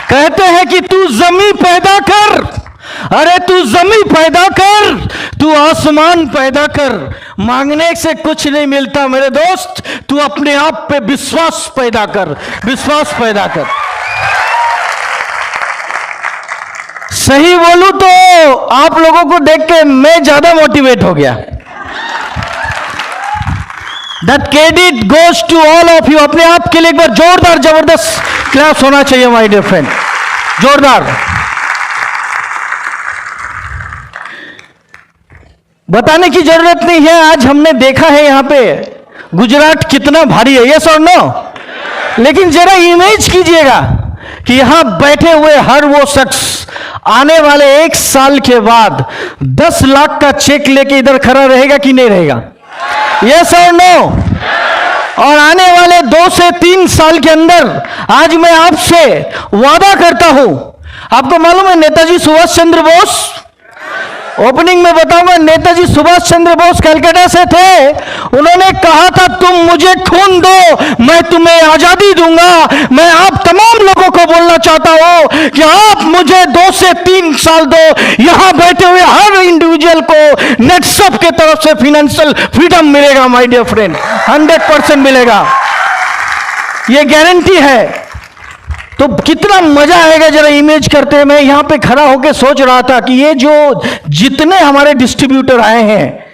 कहते हैं कि तू जमी पैदा कर, अरे तू जमी पैदा कर, तू आसमान पैदा कर। मांगने से कुछ नहीं मिलता मेरे दोस्त, तू अपने आप पे विश्वास पैदा कर, विश्वास पैदा कर। सही बोलूं तो आप लोगों को देख के मैं ज्यादा मोटिवेट हो गया। That credit goes to all of you। अपने आप के लिए एक बार जोरदार जबरदस्त क्लैप्स होना चाहिए माय डियर फ्रेंड, जोरदार। बताने की जरूरत नहीं है, आज हमने देखा है यहां पे गुजरात कितना भारी है, यस और नो। लेकिन जरा इमेज कीजिएगा कि यहां बैठे हुए हर वो शख्स आने वाले 1 साल के बाद 10 लाख का चेक लेके इधर खड़ा रहेगा कि नहीं रहेगा, यस और नो। और आने वाले 2 से 3 साल के अंदर आज मैं आपसे वादा करता हूं, आपको मालूम है नेताजी सुभाष चंद्र बोस, ओपनिंग में बताऊंगा, नेताजी सुभाष चंद्र बोस कलकत्ता से थे। उन्होंने कहा था तुम मुझे खून दो मैं तुम्हें आजादी दूंगा। मैं आप तमाम लोगों को बोलना चाहता हूं कि आप मुझे 2 से 3 साल दो, यहां बैठे हुए हर इंडिविजुअल को नेटसप के तरफ से फाइनेंशियल फ्रीडम मिलेगा माय डियर फ्रेंड, 100% मिलेगा, यह गारंटी है। तो कितना मजा आएगा जरा इमेज करते हैं। मैं यहां पे खड़ा होकर सोच रहा था कि ये जो जितने हमारे डिस्ट्रीब्यूटर आए हैं,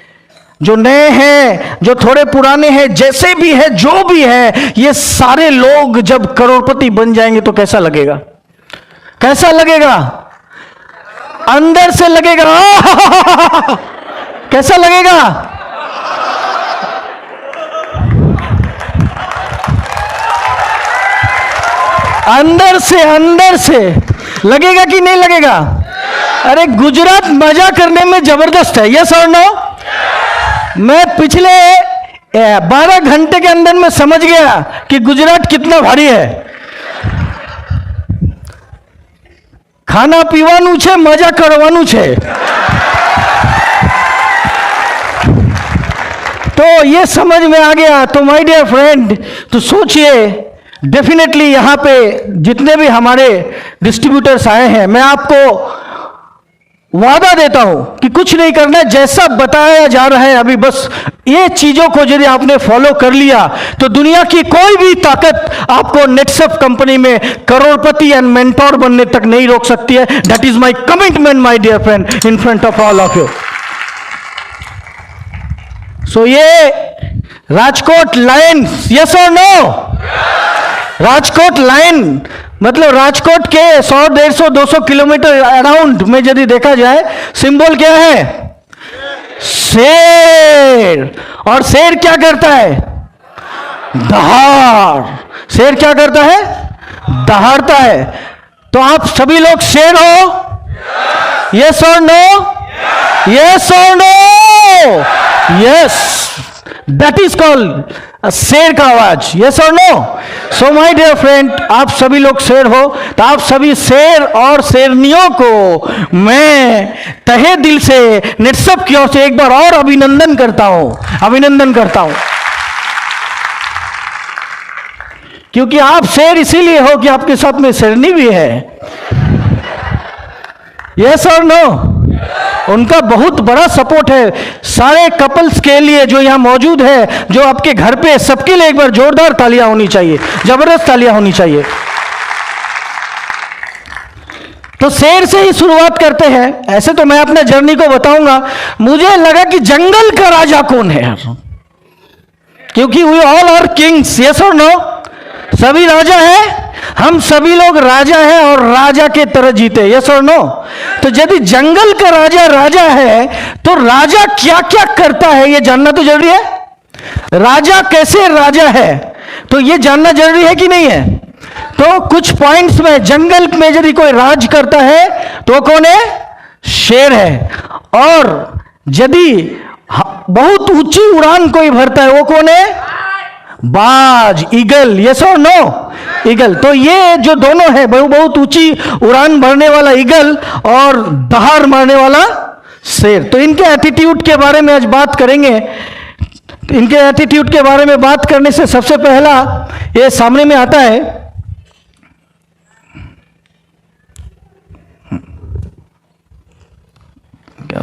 जो नए हैं, जो थोड़े पुराने हैं, जैसे भी है, जो भी है, ये सारे लोग जब करोड़पति बन जाएंगे तो कैसा लगेगा, कैसा लगेगा, अंदर से लगेगा कैसा लगेगा, अंदर से लगेगा कि नहीं लगेगा। अरे गुजरात मजा करने में जबरदस्त है, यस और नो। मैं पिछले 12 घंटे के अंदर में समझ गया कि गुजरात कितना भारी है। खाना पीवानू छे, मजा करवानू छे। तो ये समझ में आ गया। तो माय डियर फ्रेंड, तो सोचिए, डेफिनेटली यहां पे जितने भी हमारे डिस्ट्रीब्यूटर्स आए हैं, मैं आपको वादा देता हूं कि कुछ नहीं करना है, जैसा बताया जा रहा है अभी, बस ये चीजों को यदि आपने फॉलो कर लिया तो दुनिया की कोई भी ताकत आपको नेटसप कंपनी में करोड़पति एंड मेंटोर बनने तक नहीं रोक सकती है। That is my commitment my dear friend in front of all of you. So ये राजकोट लायंस, यस और नो। राजकोट लाइन मतलब राजकोट के 100, 150, 200 किलोमीटर अराउंड में यदि देखा जाए, सिंबल क्या है, शेर। और शेर क्या करता है, दहाड़। शेर क्या करता है, दहाड़ता है। तो आप सभी लोग शेर हो, यस और नो, यस और no, yes, that is called शेर का आवाज, यस और no. So my dear friend, आप सभी लोग शेर हो, तो आप सभी शेर और शेरनियों को मैं तहे दिल से नेटसप की ओर से एक बार और अभिनंदन करता हूं, अभिनंदन करता हूं। क्योंकि आप शेर इसीलिए हो कि आपके साथ में शेरनी भी है, यस और नो। उनका बहुत बड़ा सपोर्ट है सारे कपल्स के लिए जो यहां मौजूद है, जो आपके घर पे, सबके लिए एक बार जोरदार तालियां होनी चाहिए, जबरदस्त तालियां होनी चाहिए। तो शेर से ही शुरुआत करते हैं। ऐसे तो मैं अपने जर्नी को बताऊंगा। मुझे लगा कि जंगल का राजा कौन है, क्योंकि we all are kings, yes और नो। सभी राजा हैं, हम सभी लोग राजा हैं और राजा के तरह जीते, यस और नो। तो यदि जंगल का राजा राजा है तो राजा क्या क्या करता है ये जानना तो जरूरी है। राजा कैसे राजा है तो ये जानना जरूरी है कि नहीं है। तो कुछ पॉइंट्स में, जंगल में यदि कोई राज करता है तो कौन है, शेर है। और यदि बहुत ऊंची उड़ान कोई भरता है वो कौन है, बाज, ईगल, यस और नो, ईगल। तो ये जो दोनों है, बहुत ऊंची उड़ान भरने वाला ईगल और दहाड़ मारने वाला शेर। तो इनके एटीट्यूड के बारे में आज बात करेंगे। इनके एटीट्यूड के बारे में बात करने से सबसे पहला ये सामने में आता है,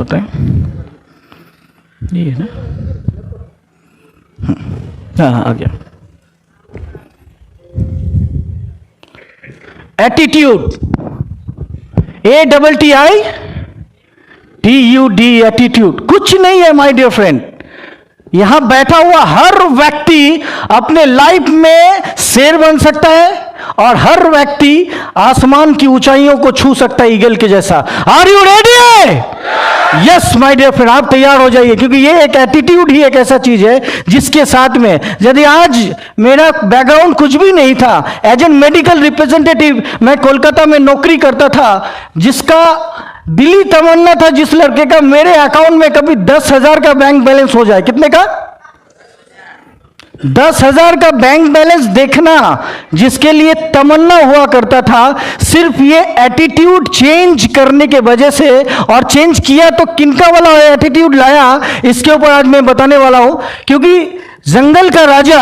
करते हैं, ये है ना, हाँ आ गया। एटीट्यूड, ATTITUD, एटीट्यूड कुछ नहीं है माय डियर फ्रेंड। यहां बैठा हुआ हर व्यक्ति अपने लाइफ में शेर बन सकता है और हर व्यक्ति आसमान की ऊंचाइयों को छू सकता है ईगल के जैसा। Are you ready? Yes my dear friend, आप तैयार हो जाइए, क्योंकि ये एक एटीट्यूड ही एक ऐसा चीज है जिसके साथ में, यदि आज मेरा बैकग्राउंड कुछ भी नहीं था, एज एन मेडिकल रिप्रेजेंटेटिव मैं कोलकाता में नौकरी करता था, जिसका दिली तमन्ना था जिस लड़के का मेरे अकाउंट में कभी 10,000 का बैंक बैलेंस हो जाए। कितने का? 10,000 का बैंक बैलेंस देखना जिसके लिए तमन्ना हुआ करता था, सिर्फ ये एटीट्यूड चेंज करने के वजह से। और चेंज किया तो किनका वाला एटीट्यूड लाया, इसके ऊपर आज मैं बताने वाला हूं। क्योंकि जंगल का राजा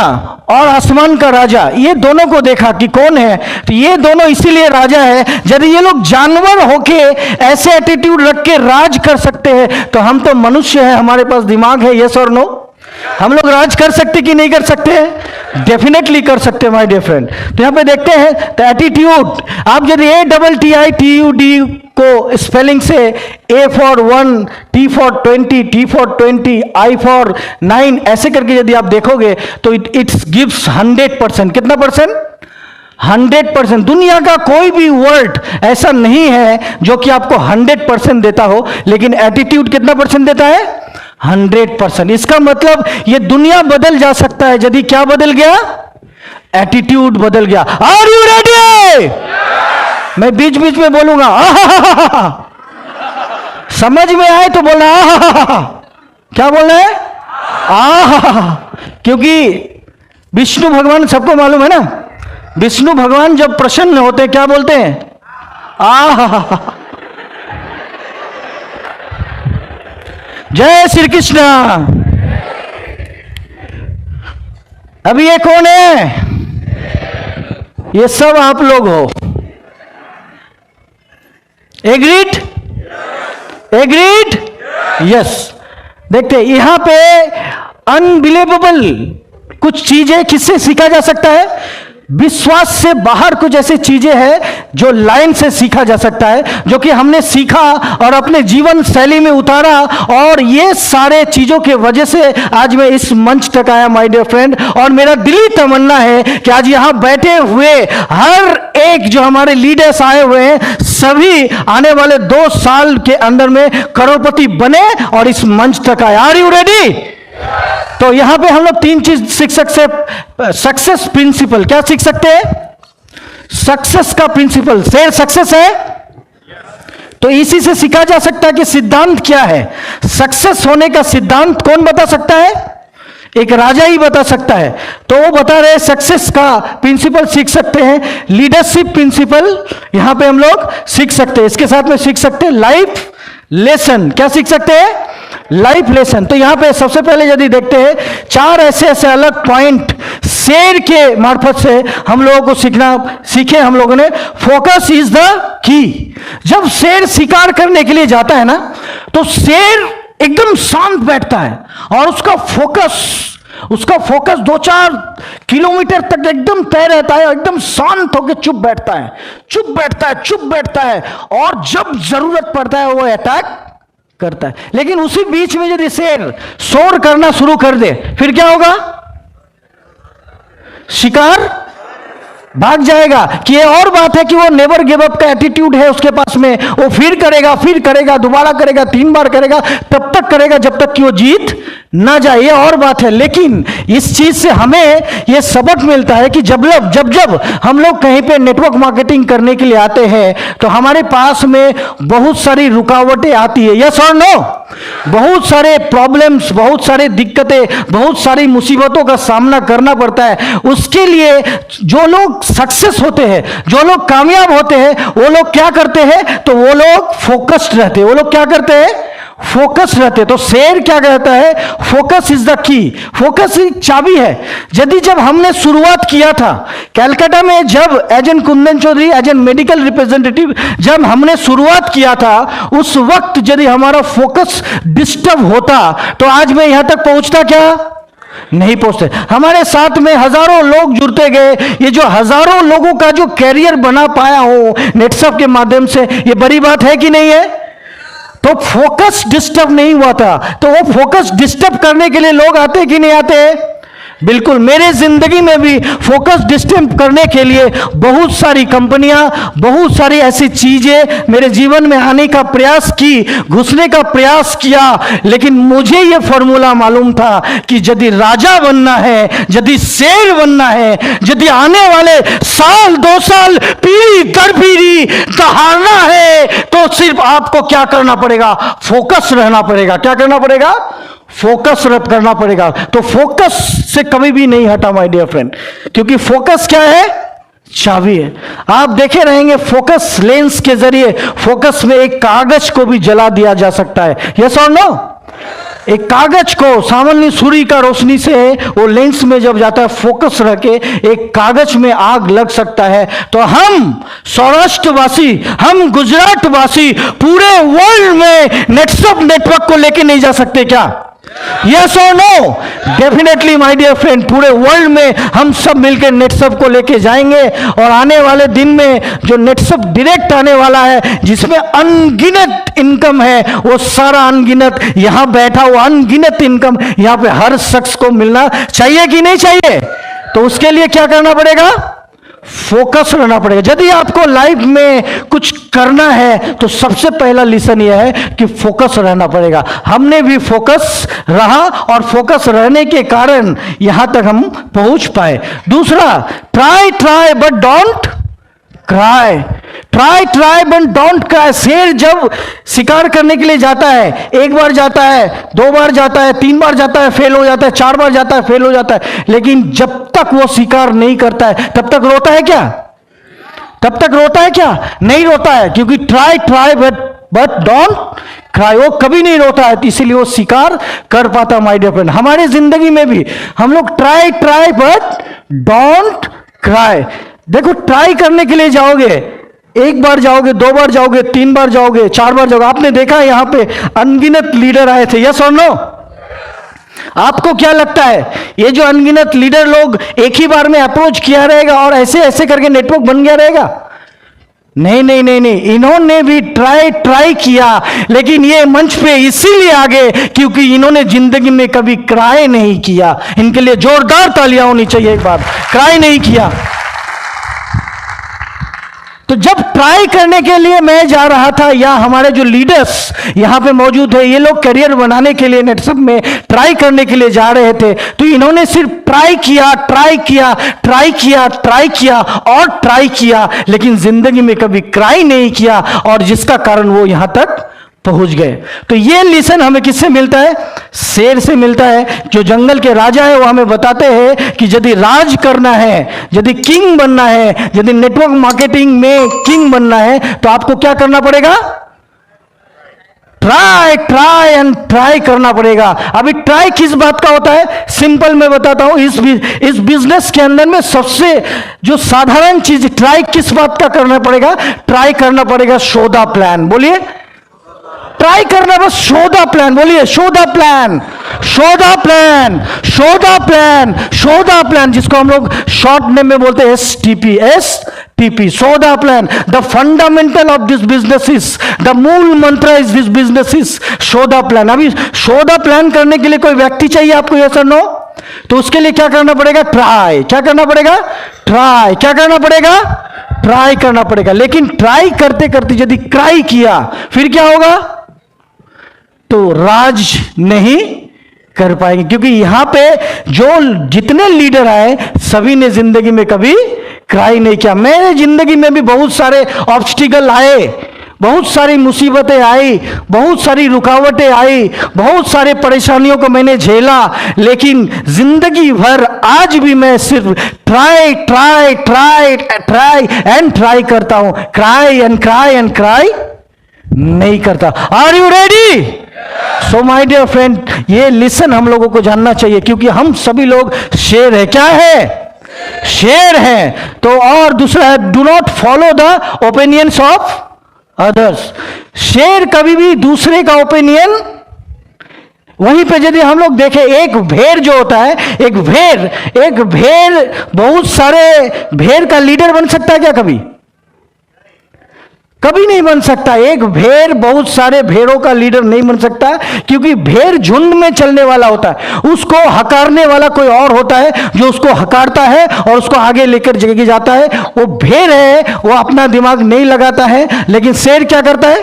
और आसमान का राजा, ये दोनों को देखा कि कौन है, तो ये दोनों इसीलिए राजा है। यदि ये लोग जानवर होके ऐसे एटीट्यूड रख के राज कर सकते हैं, तो हम तो मनुष्य हैं, हमारे पास दिमाग है, यस और नो? हम लोग राज कर सकते कि नहीं कर सकते हैं? डेफिनेटली कर सकते हैं माय डियर फ्रेंड। तो यहां पे देखते हैं, तो एटीट्यूड, आप यदि ATTITUD को स्पेलिंग से A for 1, T for 20, T for 20, I for 9 ऐसे करके यदि आप देखोगे तो इट्स गिव्स 100%। कितना परसेंट? 100%। दुनिया का कोई भी वर्ड ऐसा नहीं है जो कि आपको 100% देता हो, लेकिन एटीट्यूड कितना परसेंट देता है? 100%। इसका मतलब ये दुनिया बदल जा सकता है यदि क्या बदल गया? एटीट्यूड बदल गया। Are you ready? मैं बीच बीच में बोलूंगा, समझ में आए तो बोलना क्या बोलना है? क्योंकि विष्णु भगवान सबको मालूम है ना, विष्णु भगवान जब प्रसन्न होते हैं क्या बोलते हैं? जय श्री कृष्ण। अभी ये कौन है? ये सब आप लोग हो। एग्रीड? एग्रीड? यस। देखते यहां पे अनबिलीवेबल कुछ चीजें किससे सीखा जा सकता है? विश्वास से बाहर कुछ ऐसी चीजें हैं जो लाइन से सीखा जा सकता है, जो कि हमने सीखा और अपने जीवन शैली में उतारा, और ये सारे चीजों के वजह से आज मैं इस मंच तक आया माय डियर फ्रेंड। और मेरा दिली तमन्ना है कि आज यहां बैठे हुए हर एक जो हमारे लीडर्स आए हुए हैं, सभी आने वाले 2 साल के अंदर में करोड़पति बने और इस मंच तक आए। Are you ready? तो यहां पे हम लोग 3 चीज सीख सकते हैं। सक्सेस प्रिंसिपल, क्या सीख सकते हैं? सक्सेस का प्रिंसिपल। शेर सक्सेस है तो इसी से सीखा जा सकता है कि सिद्धांत क्या है। सक्सेस होने का सिद्धांत कौन बता सकता है? एक राजा ही बता सकता है। तो वो बता रहे सक्सेस का प्रिंसिपल सीख सकते हैं। लीडरशिप प्रिंसिपल यहां पे हम लोग सीख सकते हैं। इसके साथ में सीख सकते हैं लाइफ लेसन। क्या सीख सकते हैं? Life lesson. तो यहां पे सबसे पहले यदि देखते हैं 4 ऐसे अलग पॉइंट शेर के मार्फत से हम लोगों को सीखे हम लोगों ने। Focus is the key. जब शेर शिकार करने के लिए जाता है ना, तो शेर एकदम शांत बैठता है और उसका फोकस 2-4 किलोमीटर तक एकदम तय रहता है, एकदम शांत होकर चुप बैठता है और जब जरूरत पड़ता है वो अटैक करता है। लेकिन उसी बीच में यदि शेर शोर करना शुरू कर दे, फिर क्या होगा? शिकार भाग जाएगा। कि ये और बात है कि वो नेवर गिव अप का एटीट्यूड है उसके पास में। वो फिर करेगा, दोबारा करेगा, 3 बार करेगा, तब तक करेगा जब तक कि वो जीत ना जाए। ये और बात है। लेकिन इस चीज से हमें ये सबक मिलता है कि जब हम लोग कहीं पे नेटवर्क मार्केटिंग करने के लिए आते हैं, तो हमारे पास में बहुत सारी रुकावटें आती है। यस और नो? बहुत सारे प्रॉब्लम्स, बहुत सारी दिक्कतें, बहुत सारी मुसीबतों का सामना करना पड़ता है। उसके लिए जो लोग सक्सेस होते हैं, जो लोग कामयाब होते हैं, वो लोग क्या करते हैं? तो वो लोग फोकस्ड रहते हैं। वो लोग क्या करते हैं? फोकस रहते। तो शेर क्या कहता है, focus is the key, focus एक चाबी है। यदि जब हमने शुरुआत किया था कैलकाटा में, जब agent Kundan Chaudhary as an medical representative जब हमने शुरुआत किया था, उस वक्त यदि हमारा फोकस डिस्टर्ब होता तो आज मैं यहां तक पहुंचता क्या नहीं पहुंचते। हमारे साथ में हजारों लोग जुड़ते गए। ये जो हजारों लोगों का जो कैरियर बना पाया हो नेटसप के माध्यम से, ये बड़ी बात है कि नहीं है। तो फोकस डिस्टर्ब नहीं हुआ था, तो वो फोकस डिस्टर्ब करने के लिए लोग आते कि नहीं आते। बिल्कुल, मेरे जिंदगी में भी फोकस डिस्टर्ब करने के लिए बहुत सारी कंपनियां, बहुत सारी ऐसी चीजें मेरे जीवन में आने का प्रयास की, घुसने का प्रयास किया, लेकिन मुझे यह फॉर्मूला मालूम था कि यदि राजा बनना है, यदि शेर बनना है, यदि आने वाले साल 2 साल पीढ़ी दर पीढ़ी दहाड़ना है, तो सिर्फ आपको क्या करना पड़ेगा, फोकस रहना पड़ेगा। क्या करना पड़ेगा, फोकस रब करना पड़ेगा। तो फोकस से कभी भी नहीं हटा माय डियर फ्रेंड, क्योंकि फोकस क्या है, चाबी है। आप देखे रहेंगे फोकस लेंस के जरिए फोकस में एक कागज को भी जला दिया जा सकता है। यस और नो। एक कागज को सामान्य सूर्य का रोशनी से वो लेंस में जब जाता है, फोकस रह के एक कागज में आग लग सकता है। तो हम सौराष्ट्रवासी, हम गुजरातवासी पूरे वर्ल्ड में नेटसप नेटवर्क को लेके नहीं जा सकते क्या? यस और no? Definitely my dear friend, पूरे वर्ल्ड में हम सब मिलकर नेटसप को लेके जाएंगे। और आने वाले दिन में जो नेटसप डायरेक्ट आने वाला है, जिसमें अनगिनत इनकम है, वो सारा अनगिनत, यहां बैठा हुआ अनगिनत इनकम यहां पे हर शख्स को मिलना चाहिए कि नहीं चाहिए? तो उसके लिए क्या करना पड़ेगा, फोकस रहना पड़ेगा। यदि आपको लाइफ में कुछ करना है तो सबसे पहला लेसन यह है कि फोकस रहना पड़ेगा। हमने भी फोकस रहा और फोकस रहने के कारण यहां तक हम पहुंच पाए। दूसरा, try but don't cry. Try but don't cry. शेर जब शिकार करने के लिए जाता है, एक बार जाता है, 2 बार जाता है, 3 बार जाता है, फेल हो जाता है, 4 बार जाता है, फेल हो जाता है, लेकिन जब तक वो शिकार नहीं करता है तब तक रोता है क्या? तब तक रोता है क्या? नहीं रोता है, क्योंकि ट्राई बट डोंट क्राई, वो कभी नहीं रोता है, इसीलिए वो शिकार कर पाता। माय डियर फ्रेंड, हमारे जिंदगी में भी हम लोग ट्राई बट डोंट क्राई। देखो, ट्राई करने के लिए जाओगे, 1 बार जाओगे, 2 बार जाओगे, 3 बार जाओगे, 4 बार जाओगे। आपने देखा यहां पे अनगिनत लीडर आए थे। यस और नो? आपको क्या लगता है, ये जो अनगिनत लीडर लोग एक ही बार में अप्रोच किया रहेगा और ऐसे ऐसे करके नेटवर्क बन गया रहेगा? नहीं नहीं नहीं नहीं, इन्होंने भी ट्राई किया, लेकिन ये मंच पे इसीलिए आ गए क्योंकि इन्होंने जिंदगी में कभी क्राई नहीं किया। इनके लिए जोरदार तालियां होनी चाहिए एक बार। क्राई नहीं किया। तो जब ट्राई करने के लिए मैं जा रहा था, या हमारे जो लीडर्स यहां पे मौजूद है, ये लोग करियर बनाने के लिए नेटसप में ट्राई करने के लिए जा रहे थे, तो इन्होंने सिर्फ ट्राई किया और ट्राई किया, लेकिन जिंदगी में कभी क्राई नहीं किया, और जिसका कारण वो यहां तक पहुंच गए। तो ये लेसन हमें किससे मिलता है? शेर से मिलता है। जो जंगल के राजा है वो हमें बताते हैं कि यदि राज करना है, यदि किंग बनना है, यदि नेटवर्क मार्केटिंग में किंग बनना है, तो आपको क्या करना पड़ेगा? ट्राई करना पड़ेगा। अभी ट्राई किस बात का होता है? सिंपल मैं बताता हूं। इस बिजनेस के अंदर में सबसे जो साधारण चीज ट्राई किस बात का करना पड़ेगा? ट्राई करना पड़ेगा शो द प्लान। बोलिए, ट्राई करना, बस शो द प्लान। बोलिए, शो द प्लान, जिसको हम लोग शॉर्ट नेम में बोलते हैं STP, show the plan. The fundamental of this business is, the मूल मंत्र is this business is show the plan. अभी शो द प्लान करने के लिए कोई व्यक्ति चाहिए आपको, यस और नो? तो उसके लिए क्या करना पड़ेगा? ट्राई। क्या करना पड़ेगा? ट्राई। क्या करना पड़ेगा? ट्राई करना पड़ेगा। लेकिन ट्राई करते करते यदि क्राई किया, फिर क्या होगा? तो राज नहीं कर पाएंगे, क्योंकि यहां पे जो जितने लीडर आए सभी ने जिंदगी में कभी क्राई नहीं किया। मेरे जिंदगी में भी बहुत सारे ऑब्स्टिकल आए, बहुत सारी मुसीबतें आई, बहुत सारी रुकावटें आई, बहुत सारे परेशानियों को मैंने झेला, लेकिन जिंदगी भर आज भी मैं सिर्फ ट्राई करता हूं, क्राई नहीं करता। Are you ready? So my dear friend, ये लिसन हम लोगों को जानना चाहिए, क्योंकि हम सभी लोग शेर है। क्या है? शेर है। तो और दूसरा है, do not follow the opinions of others. शेर कभी भी दूसरे का ओपिनियन, वहीं पे यदि हम लोग देखें, एक भेड़ जो होता है, एक भेड़ बहुत सारे भेड़ का लीडर बन सकता है क्या? कभी नहीं बन सकता। एक भेड़ बहुत सारे भेड़ों का लीडर नहीं बन सकता, क्योंकि भेड़ झुंड में चलने वाला होता है। उसको हकारने वाला कोई और होता है जो उसको हकारता है और उसको आगे लेकर जगह जाता है। वो भेड़ है, वो अपना दिमाग नहीं लगाता है, लेकिन शेर क्या करता है?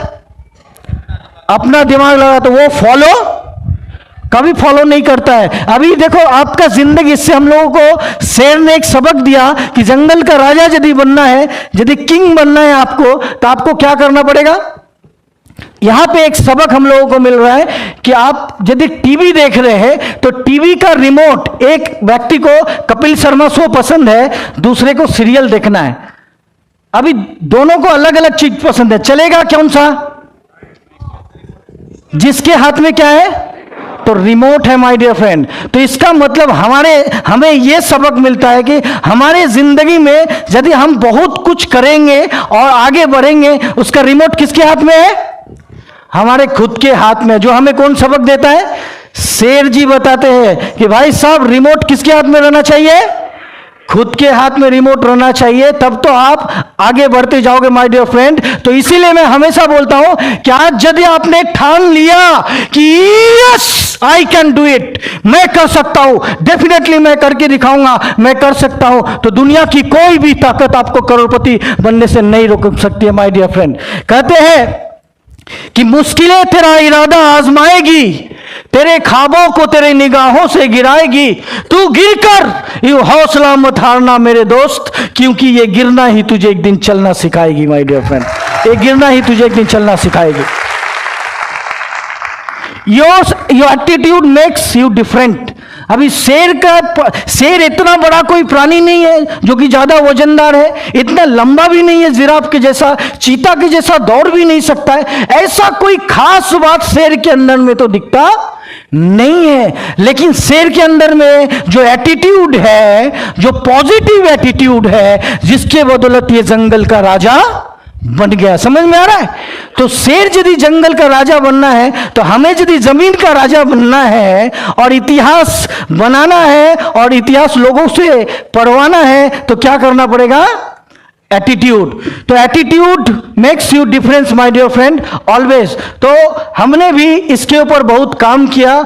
अपना दिमाग लगाता है। वो कभी फॉलो नहीं करता है। अभी देखो आपका जिंदगी, इससे हम लोगों को शेर ने एक सबक दिया कि जंगल का राजा यदि बनना है, यदि किंग बनना है आपको, तो आपको क्या करना पड़ेगा। यहां पे एक सबक हम लोगों को मिल रहा है कि आप यदि टीवी देख रहे हैं तो टीवी का रिमोट, एक व्यक्ति को कपिल शर्मा शो पसंद है, दूसरे को सीरियल देखना है। अभी दोनों को अलग अलग चीज पसंद है, चलेगा कौन सा? जिसके हाथ में क्या है? तो रिमोट है माय डियर फ्रेंड। तो इसका मतलब हमें यह सबक मिलता है कि हमारे जिंदगी में यदि हम बहुत कुछ करेंगे और आगे बढ़ेंगे, उसका रिमोट किसके हाथ में है? हमारे खुद के हाथ में। जो हमें कौन सबक देता है? शेर जी बताते हैं कि भाई साहब, रिमोट किसके हाथ में रहना चाहिए? खुद के हाथ में रिमोट रहना चाहिए, तब तो आप आगे बढ़ते जाओगे माय डियर फ्रेंड। तो इसीलिए मैं हमेशा बोलता हूं कि आज यदि आपने ठान लिया कि yes I can do it, मैं कर सकता हूं, डेफिनेटली मैं करके दिखाऊंगा, मैं कर सकता हूं, तो दुनिया की कोई भी ताकत आपको करोड़पति बनने से नहीं रोक सकती है माय डियर फ्रेंड। कहते हैं कि मुश्किलें तेरा इरादा आजमाएगी, तेरे ख्वाबों को तेरे निगाहों से गिराएगी। तू गिरकर यू हौसला मत हारना मेरे दोस्त, क्योंकि ये गिरना ही तुझे एक दिन चलना सिखाएगी माय डियर फ्रेंड। ये गिरना ही तुझे एक दिन चलना सिखाएगी। Your attitude makes you different. अभी शेर इतना बड़ा कोई प्राणी नहीं है जो कि ज्यादा वजनदार है, इतना लंबा भी नहीं है जिराफ के जैसा, चीता के जैसा दौड़ भी नहीं सकता है। ऐसा कोई खास बात शेर के अंदर में तो दिखता नहीं है, लेकिन शेर के अंदर में जो एटीट्यूड है, जो पॉजिटिव एटीट्यूड है, जिसके बदौलत ये जंगल का राजा बन गया। समझ में आ रहा है? तो शेर यदि जंगल का राजा बनना है, तो हमें यदि जमीन का राजा बनना है और इतिहास बनाना है और इतिहास लोगों से पढ़वाना है, तो क्या करना पड़ेगा? एटीट्यूड। तो attitude makes you difference my dear friend always. तो हमने भी इसके ऊपर बहुत काम किया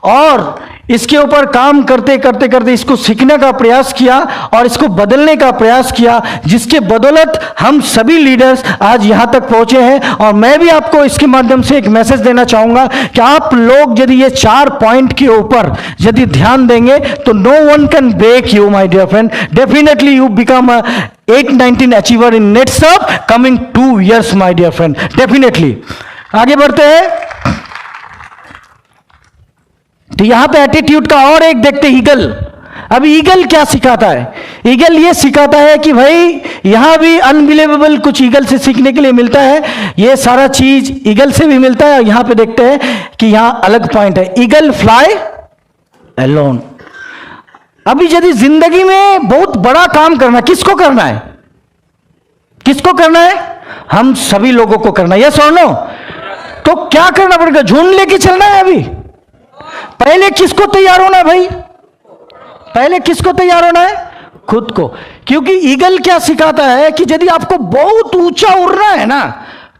और इसके ऊपर काम करते करते इसको सीखने का प्रयास किया और इसको बदलने का प्रयास किया, जिसके बदौलत हम सभी लीडर्स आज यहां तक पहुंचे हैं। और मैं भी आपको इसके माध्यम से एक मैसेज देना चाहूंगा कि आप लोग यदि ये 4 पॉइंट के ऊपर यदि ध्यान देंगे तो no one can break you my dear friend. Definitely you become 819 achiever in next coming 2 years my dear friend, definitely. आगे बढ़ते हैं। तो यहां पे एटीट्यूड का और एक देखते, ईगल। अब ईगल क्या सिखाता है? ईगल ये सिखाता है कि भाई यहां भी अनबिलीवेबल कुछ ईगल से सीखने के लिए मिलता है। ये सारा चीज ईगल से भी मिलता है। यहां पे देखते हैं कि यहां अलग पॉइंट है, ईगल फ्लाई अलोन। अभी यदि जिंदगी में बहुत बड़ा काम करना, किसको करना है? किसको करना है? हम सभी लोगों को करना है। यस और नो? तो क्या करना पड़ेगा? झुंड लेके चलना है। अभी पहले किसको तैयार होना है भाई? पहले किसको तैयार होना है? खुद को। क्योंकि ईगल क्या सिखाता है कि यदि आपको बहुत ऊंचा उड़ना है ना,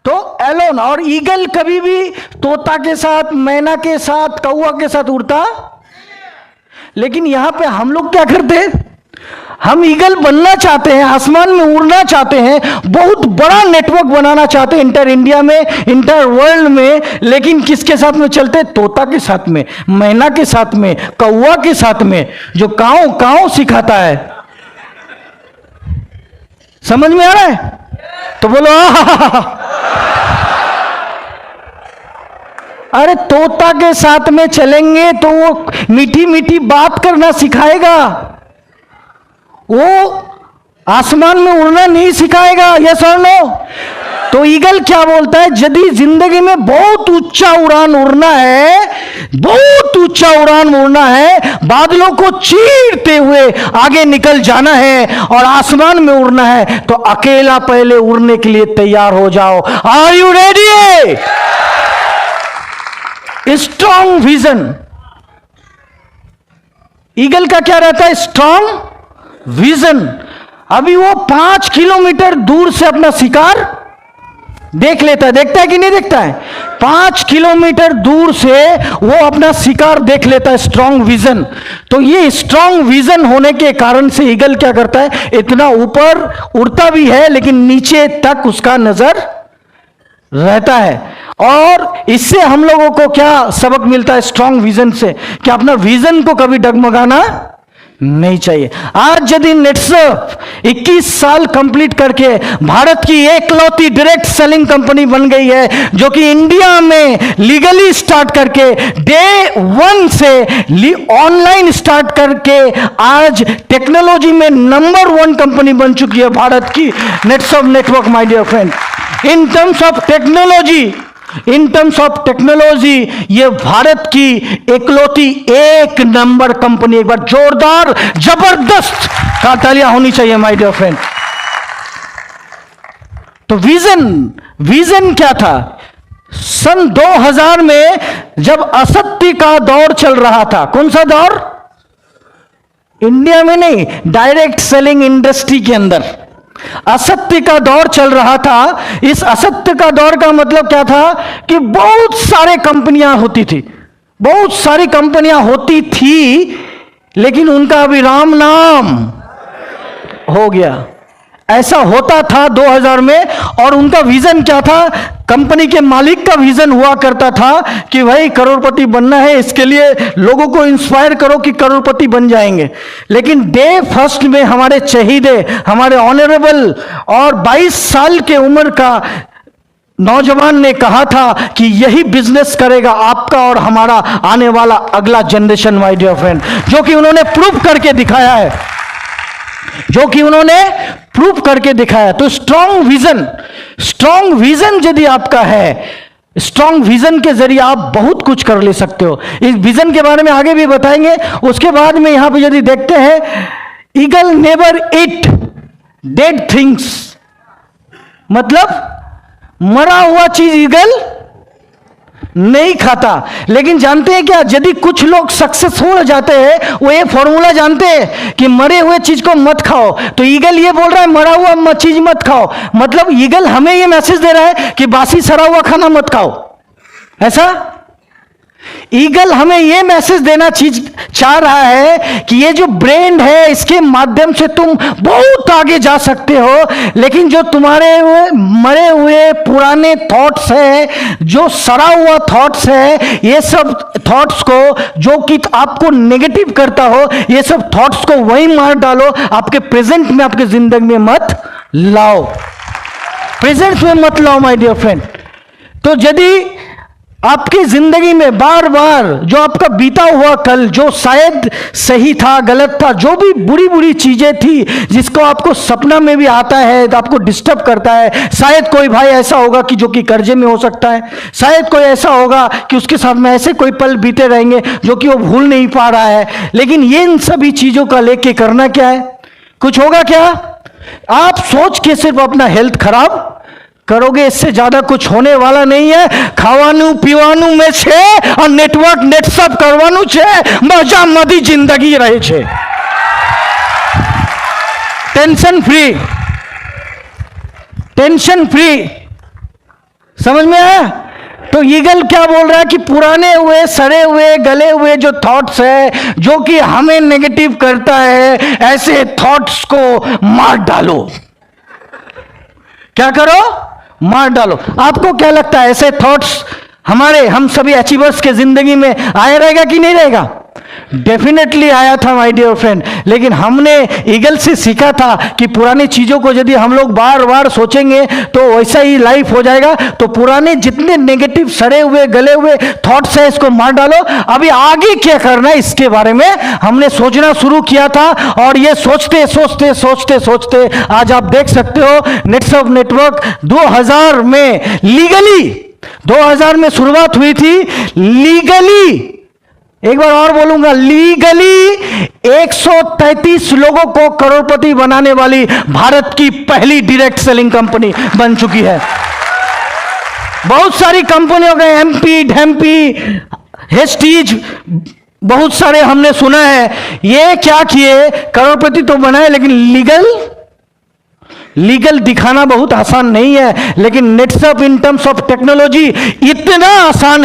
तो एलोन। और ईगल कभी भी तोता के साथ, मैना के साथ, कौवा के साथ उड़ता। लेकिन यहां पे हम लोग क्या करते हैं? हम ईगल बनना चाहते हैं, आसमान में उड़ना चाहते हैं, बहुत बड़ा नेटवर्क बनाना चाहते हैं इंटर इंडिया में, इंटर वर्ल्ड में। लेकिन किसके साथ में चलते? तोता के साथ में, मैना के साथ में, कौवा के साथ में, जो काऊ काऊ सिखाता है। समझ में आ रहा है? तो बोलो अरे तोता के साथ में चलेंगे तो वो मीठी मीठी बात करना सिखाएगा, वो आसमान में उड़ना नहीं सिखाएगा। यस और नो? तो ईगल क्या बोलता है, यदि जिंदगी में बहुत ऊंचा उड़ान उड़ना है, बहुत ऊंचा उड़ान उड़ना है, बादलों को चीरते हुए आगे निकल जाना है और आसमान में उड़ना है, तो अकेला पहले उड़ने के लिए तैयार हो जाओ। Are you ready? Strong vision. Eagle का क्या रहता है? Strong vision. अभी वो 5 किलोमीटर दूर से अपना शिकार देख लेता है, देखता है कि नहीं देखता है? 5 किलोमीटर दूर से वो अपना शिकार देख लेता है, स्ट्रॉन्ग विजन। तो ये स्ट्रॉन्ग विजन होने के कारण से ईगल क्या करता है, इतना ऊपर उड़ता भी है लेकिन नीचे तक उसका नजर रहता है। और इससे हम लोगों को क्या सबक मिलता है स्ट्रॉन्ग विजन से, कि अपना विजन को कभी डगमगाना नहीं चाहिए। आज यदि नेटसर्फ 21 साल कंप्लीट करके भारत की एकलौती डायरेक्ट सेलिंग कंपनी बन गई है, जो कि इंडिया में लीगली स्टार्ट करके डे 1 से ऑनलाइन स्टार्ट करके आज टेक्नोलॉजी में नंबर 1 कंपनी बन चुकी है भारत की Netsurf network. My dear friend, in terms of technology ये भारत की एकलौती एक नंबर कंपनी। एक बार जोरदार जबरदस्त तालियां होनी चाहिए माय डियर फ्रेंड। तो विजन क्या था? सन 2000 में जब असत्य का दौर चल रहा था, कौन सा दौर? इंडिया में नहीं, डायरेक्ट सेलिंग इंडस्ट्री के अंदर असत्य का दौर चल रहा था। इस असत्य का दौर का मतलब क्या था कि बहुत सारे कंपनियां होती थी, बहुत सारी कंपनियां होती थी, लेकिन उनका अभिराम नाम हो गया। ऐसा होता था 2000 में। और उनका विजन क्या था? कंपनी के मालिक का विजन हुआ करता था कि भाई करोड़पति बनना है, इसके लिए लोगों को इंस्पायर करो कि करोड़पति बन जाएंगे। लेकिन डे फर्स्ट में हमारे चहीदे, हमारे ऑनरेबल और 22 साल के उम्र का नौजवान ने कहा था कि यही बिजनेस करेगा आपका और हमारा आने वाला अगला जनरेशन। माय डियर फ्रेंड, जो कि उन्होंने प्रूव करके दिखाया है, तो स्ट्रॉन्ग विजन यदि आपका है, स्ट्रॉन्ग विजन के जरिए आप बहुत कुछ कर ले सकते हो। इस विजन के बारे में आगे भी बताएंगे। उसके बाद में यहां पे यदि देखते हैं, ईगल नेवर ईट डेड थिंग्स, मतलब मरा हुआ चीज ईगल नहीं खाता। लेकिन जानते हैं क्या, यदि कुछ लोग सक्सेस हो जाते हैं, वो ये फॉर्मूला जानते हैं कि मरे हुए चीज को मत खाओ, तो ईगल ये बोल रहा है मरा हुआ चीज मत खाओ। मतलब ईगल हमें ये मैसेज दे रहा है कि बासी सड़ा हुआ खाना मत खाओ। ऐसा ईगल हमें यह मैसेज देना चाह रहा है कि ये जो ब्रेन है, इसके माध्यम से तुम बहुत आगे जा सकते हो, लेकिन जो तुम्हारे मरे हुए पुराने थॉट्स है, जो सड़ा हुआ थॉट्स है, ये सब थॉट्स को जो कि आपको नेगेटिव करता हो, ये सब थॉट्स को वही मार डालो। आपके प्रेजेंट में, आपके जिंदगी में मत लाओ, प्रेजेंट में मत लाओ माय डियर फ्रेंड। तो यदि आपकी जिंदगी में बार बार जो आपका बीता हुआ कल, जो शायद सही था गलत था, जो भी बुरी बुरी चीजें थी जिसको आपको सपना में भी आता है, तो आपको डिस्टर्ब करता है। शायद कोई भाई ऐसा होगा कि जो कि कर्जे में हो सकता है, शायद कोई ऐसा होगा कि उसके साथ में ऐसे कोई पल बीते रहेंगे जो कि वो भूल नहीं पा रहा है। लेकिन ये इन सभी चीजों का लेके करना क्या है? कुछ होगा क्या? आप सोच के सिर्फ अपना हेल्थ खराब करोगे, इससे ज्यादा कुछ होने वाला नहीं है। खावानू पीवानू में छे और नेटवर्क नेट सब करवानू छे, मजा मदी जिंदगी रहे छे, टेंशन फ्री। समझ में आया? तो ईगल क्या बोल रहा है कि पुराने हुए, सड़े हुए, गले हुए जो थॉट्स है, जो कि हमें नेगेटिव करता है, ऐसे थॉट्स को मार डालो। क्या करो? मार डालो। आपको क्या लगता है ऐसे थॉट्स हम सभी अचीवर्स के जिंदगी में आए रहेगा कि नहीं रहेगा? डेफिनेटली आया था माय डियर फ्रेंड, लेकिन हमने ईगल से सीखा था कि पुरानी चीजों को यदि हम लोग बार बार सोचेंगे तो वैसा ही लाइफ हो जाएगा। तो पुराने जितने नेगेटिव सड़े हुए गले हुए थॉट्स है इसको मार डालो। अभी आगे क्या करना है इसके बारे में हमने सोचना शुरू किया था, और ये सोचते सोचते सोचते सोचते आज आप देख सकते हो नेटसर्फ नेटवर्क 2000 में लीगली, 2000 में शुरुआत हुई थी लीगली, एक बार और बोलूंगा लीगली 133 लोगों को करोड़पति बनाने वाली भारत की पहली डायरेक्ट सेलिंग कंपनी बन चुकी है। बहुत सारी कंपनियों के एमपी ढेमपी हेस्टीज बहुत सारे हमने सुना है, ये क्या किए, करोड़पति तो बनाए लेकिन लीगल दिखाना बहुत आसान नहीं है। लेकिन नेटसर्फ इन टर्म्स ऑफ टेक्नोलॉजी इतना आसान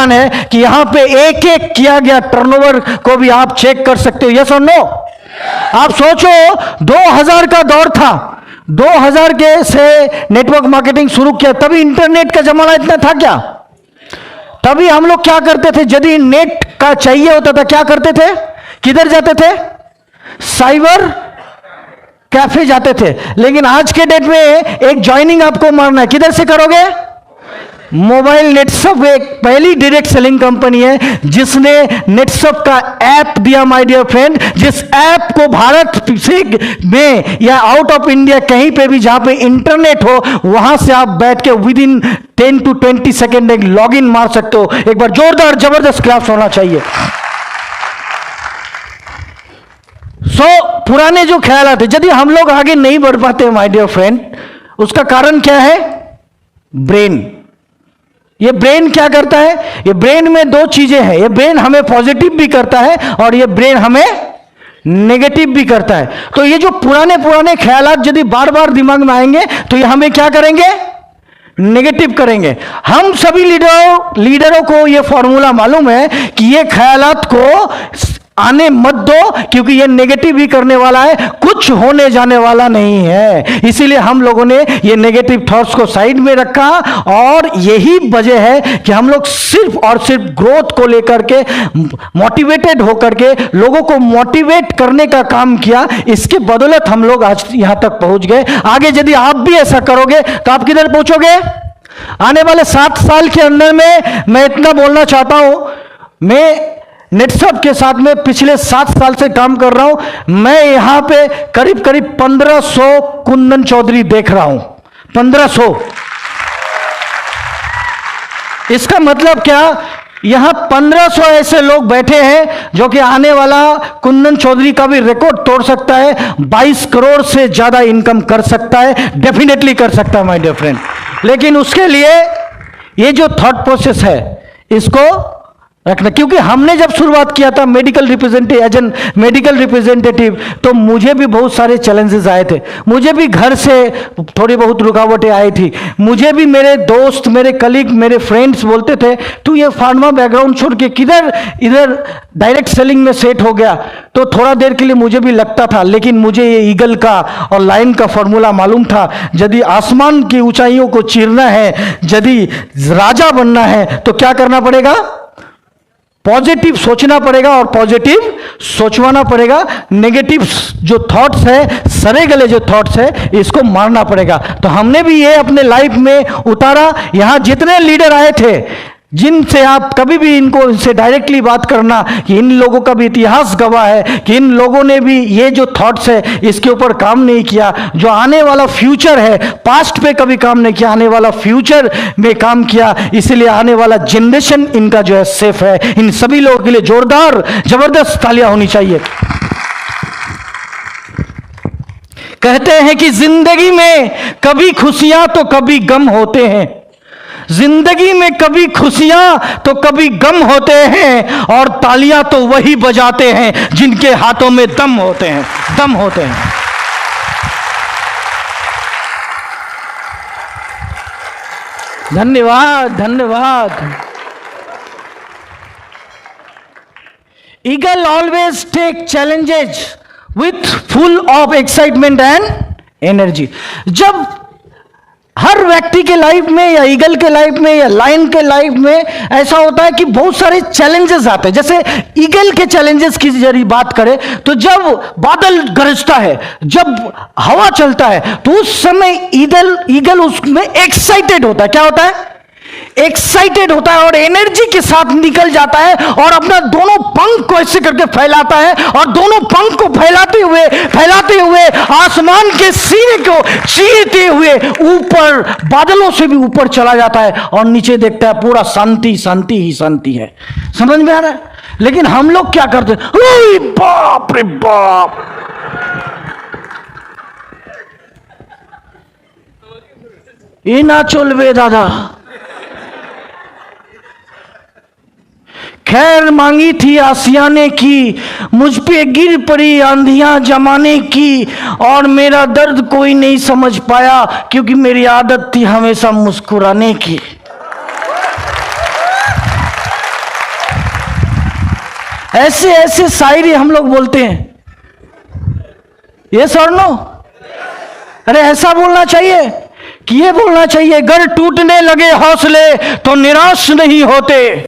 है कि यहां पे एक एक किया गया टर्नओवर को भी आप चेक कर सकते हो। यस और नो? आप सोचो 2000 का दौर था, 2000 के से नेटवर्क मार्केटिंग शुरू किया, तभी इंटरनेट का जमाना इतना था क्या? तभी हम लोग क्या करते थे, यदि नेट का चाहिए होता था क्या करते थे, किधर जाते थे, साइबर कैफे जाते थे। लेकिन आज के डेट में एक ज्वाइनिंग आपको मारना है, किधर से करोगे, मोबाइल। नेटसर्फ एक पहली डायरेक्ट सेलिंग कंपनी है जिसने नेटसर्फ का ऐप दिया माय डियर फ्रेंड, जिस ऐप को भारत से में या आउट ऑफ इंडिया कहीं पे भी जहां पे इंटरनेट हो वहां से आप बैठ के विद इन 10 to 20 सेकेंड एक लॉग इन मार सकते हो। एक बार जोरदार जबरदस्त क्लैप्स होना चाहिए। पुराने जो ख्याल आते, यदि हम लोग आगे नहीं बढ़ पाते माय डियर फ्रेंड, उसका कारण क्या है, ब्रेन। ये ब्रेन क्या करता है, ये ब्रेन में दो चीजें हैं, ये ब्रेन हमें पॉजिटिव भी करता है और ये ब्रेन हमें नेगेटिव भी करता है। तो ये जो पुराने ख्यालात यदि बार बार दिमाग में आएंगे तो ये हमें क्या करेंगे, नेगेटिव करेंगे। हम सभी लीडरों को ये फॉर्मूला मालूम है कि ये ख्यालात को आने मत दो, क्योंकि ये नेगेटिव ही करने वाला है, कुछ होने जाने वाला नहीं है। इसीलिए हम लोगों ने ये नेगेटिव थॉट्स को साइड में रखा, और यही वजह है कि हम लोग सिर्फ और सिर्फ ग्रोथ को लेकर के मोटिवेटेड होकर के लोगों को मोटिवेट करने का काम किया। इसके बदौलत हम लोग आज यहां तक पहुंच गए। आगे यदि आप भी ऐसा करोगे तो आप किधर पहुंचोगे, आने वाले 7 साल के अंदर में। मैं इतना बोलना चाहता हूं, मैं नेटसर्फ के साथ में पिछले 7 साल से काम कर रहा हूं। मैं यहां पे करीब 1500 कुंदन चौधरी देख रहा हूं, 1500। इसका मतलब क्या, यहां 1500 ऐसे लोग बैठे हैं जो कि आने वाला कुंदन चौधरी का भी रिकॉर्ड तोड़ सकता है, 22 करोड़ से ज्यादा इनकम कर सकता है, डेफिनेटली कर सकता है माय डियर फ्रेंड। लेकिन उसके लिए ये जो थॉट प्रोसेस है इसको रखना, क्योंकि हमने जब शुरुआत किया था मेडिकल रिप्रेजेंटेटिव, तो मुझे भी बहुत सारे चैलेंजेस आए थे, मुझे भी घर से थोड़ी बहुत रुकावटें आई थी, मुझे भी मेरे दोस्त, मेरे कलीग, मेरे फ्रेंड्स बोलते थे तू ये फार्मा बैकग्राउंड छोड़ के किधर इधर डायरेक्ट सेलिंग में सेट हो गया। तो थोड़ा देर के लिए मुझे भी लगता था, लेकिन मुझे ये ईगल का और लाइन का फॉर्मूला मालूम था, यदि आसमान की ऊंचाइयों को चीरना है, यदि राजा बनना है तो क्या करना पड़ेगा, पॉजिटिव सोचना पड़ेगा और पॉजिटिव सोचवाना पड़ेगा। नेगेटिव जो थॉट्स है, सरे गले जो थॉट्स है, इसको मारना पड़ेगा। तो हमने भी ये अपने लाइफ में उतारा। यहां जितने लीडर आए थे, जिनसे आप कभी भी इनसे डायरेक्टली बात करना, कि इन लोगों का भी इतिहास गवाह है कि इन लोगों ने भी ये जो थॉट्स है इसके ऊपर काम नहीं किया। जो आने वाला फ्यूचर है, पास्ट पे कभी काम नहीं किया, आने वाला फ्यूचर में काम किया। इसीलिए आने वाला जनरेशन इनका जो है सेफ है। इन सभी लोगों के लिए जोरदार जबरदस्त तालियां होनी चाहिए। कहते हैं कि जिंदगी में कभी खुशियां तो कभी गम होते हैं, जिंदगी में कभी खुशियां तो कभी गम होते हैं, और तालियां तो वही बजाते हैं जिनके हाथों में दम होते हैं, दम होते हैं। धन्यवाद, धन्यवाद। Eagle always take challenges with full of excitement and energy. जब हर व्यक्ति के लाइफ में या ईगल के लाइफ में या लायन के लाइफ में ऐसा होता है कि बहुत सारे चैलेंजेस आते हैं। जैसे ईगल के चैलेंजेस की जरिए बात करें तो जब बादल गरजता है, जब हवा चलता है, तो उस समय ईगल उसमें एक्साइटेड होता है। क्या होता है? एक्साइटेड होता है और एनर्जी के साथ निकल जाता है और अपना दोनों पंख को ऐसे करके फैलाता है और दोनों पंख को फैलाते हुए आसमान के सीने को चीरते हुए ऊपर, बादलों से भी ऊपर चला जाता है और नीचे देखता है पूरा शांति शांति ही शांति है। समझ में आ रहा है? लेकिन हम लोग क्या करते हैं? ओए बाप रे बाप, ये ना चलवे दादा। खैर मांगी थी आसियाने की, मुझ पे गिर पड़ी आंधियां जमाने की, और मेरा दर्द कोई नहीं समझ पाया क्योंकि मेरी आदत थी हमेशा मुस्कुराने की। ऐसे ऐसे शायरी हम लोग बोलते हैं। यस और नो? अरे ऐसा बोलना चाहिए कि ये बोलना चाहिए, गर टूटने लगे हौसले तो निराश नहीं होते,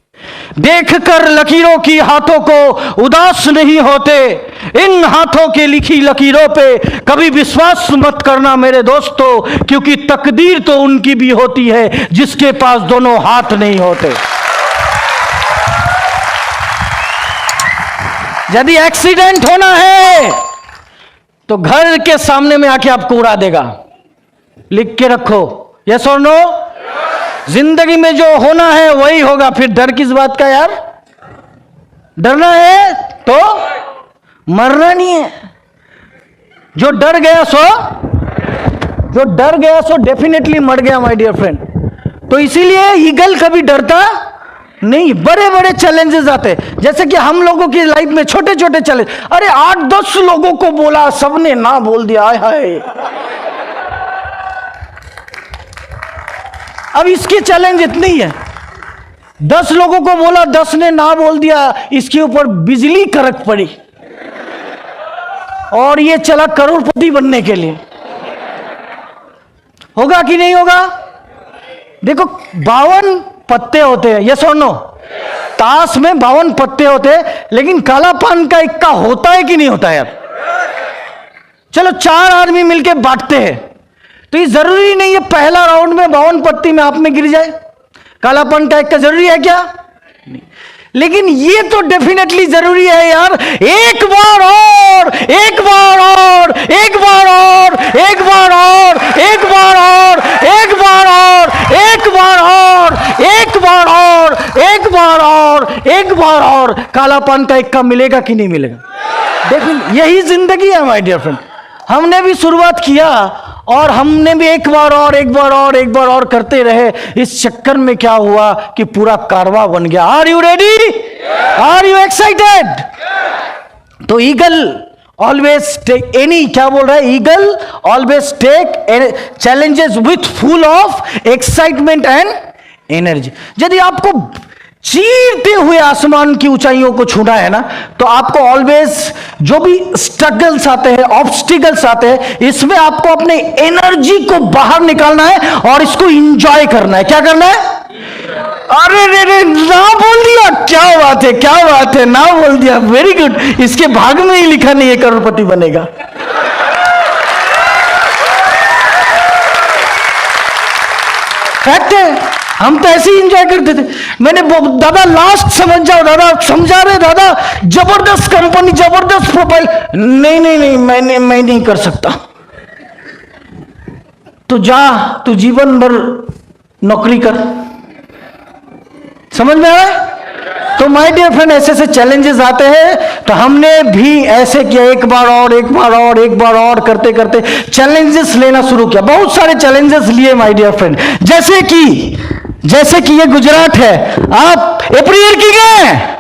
देखकर लकीरों की हाथों को उदास नहीं होते, इन हाथों के लिखी लकीरों पे कभी विश्वास मत करना मेरे दोस्तों, क्योंकि तकदीर तो उनकी भी होती है जिसके पास दोनों हाथ नहीं होते। यदि एक्सीडेंट होना है तो घर के सामने में आके आपको उड़ा देगा, लिख के रखो। यस और नो? जिंदगी में जो होना है वही होगा, फिर डर किस बात का यार? डरना है तो मरना नहीं है। जो डर गया सो डेफिनेटली मर गया माय डियर फ्रेंड। तो इसीलिए ईगल कभी डरता नहीं। बड़े बड़े चैलेंजेस आते हैं, जैसे कि हम लोगों की लाइफ में छोटे छोटे चैलेंज। अरे 8-10 लोगों को बोला, सबने ना बोल दिया, हाय हाय। अब इसकी चैलेंज इतनी है, 10 लोगों को बोला, 10 ने ना बोल दिया, इसके ऊपर बिजली कड़क पड़ी और ये चला करोड़पति बनने के लिए। होगा कि नहीं होगा? देखो 52 पत्ते होते हैं, यस और नो? ताश में 52 पत्ते होते हैं, लेकिन काला पान का इक्का होता है कि नहीं होता है यार? चलो 4 आदमी मिलके बांटते हैं, तो ये जरूरी नहीं है पहला राउंड में 52 पत्ती में आप में गिर जाए। कालापन का एक का जरूरी है क्या? नहीं। लेकिन ये तो डेफिनेटली जरूरी है यार, एक बार और, एक बार और, एक बार और, एक बार और, एक बार और, एक बार और, एक बार और, एक बार और, एक बार और, एक बार और, कालापन का एक का मिलेगा कि नहीं मिलेगा? देखो यही जिंदगी है माय डियर फ्रेंड। हमने भी शुरुआत किया और हमने भी एक बार और, एक बार और, एक बार और करते रहे। इस चक्कर में क्या हुआ कि पूरा कारवा बन गया। Are you ready? Are you excited? तो ईगल ऑलवेज टेक एनी, क्या बोल रहा है? Eagle always take challenges with full of excitement and energy. यदि आपको चीरते हुए आसमान की ऊंचाइयों को छूना है ना, तो आपको ऑलवेज जो भी स्ट्रगल्स आते हैं, ऑब्स्टिकल्स आते हैं, इसमें आपको अपने एनर्जी को बाहर निकालना है और इसको एंजॉय करना है। क्या करना है? अरे रे रे, ना बोल दिया, क्या बात है, क्या बात है, ना बोल दिया, वेरी गुड। इसके भाग में ही लिखा नहीं है करोड़पति बनेगा। फैक्ट है, हम तो ऐसे ही एंजॉय करते थे। मैंने दादा लास्ट समझ जाओ, दादा समझा रहे, दादा जबरदस्त कंपनी, जबरदस्त प्रोफाइल। नहीं नहीं नहीं, मैं नहीं कर सकता। तो जा, तू जीवन भर नौकरी कर। समझ में आया? तो माय डियर फ्रेंड, ऐसे ऐसे चैलेंजेस आते हैं, तो हमने भी ऐसे किया, एक बार और, एक बार और, एक बार और करते करते चैलेंजेस लेना शुरू किया। बहुत सारे चैलेंजेस लिए माय डियर फ्रेंड। जैसे कि ये गुजरात है, आप एप्रियर किंग है?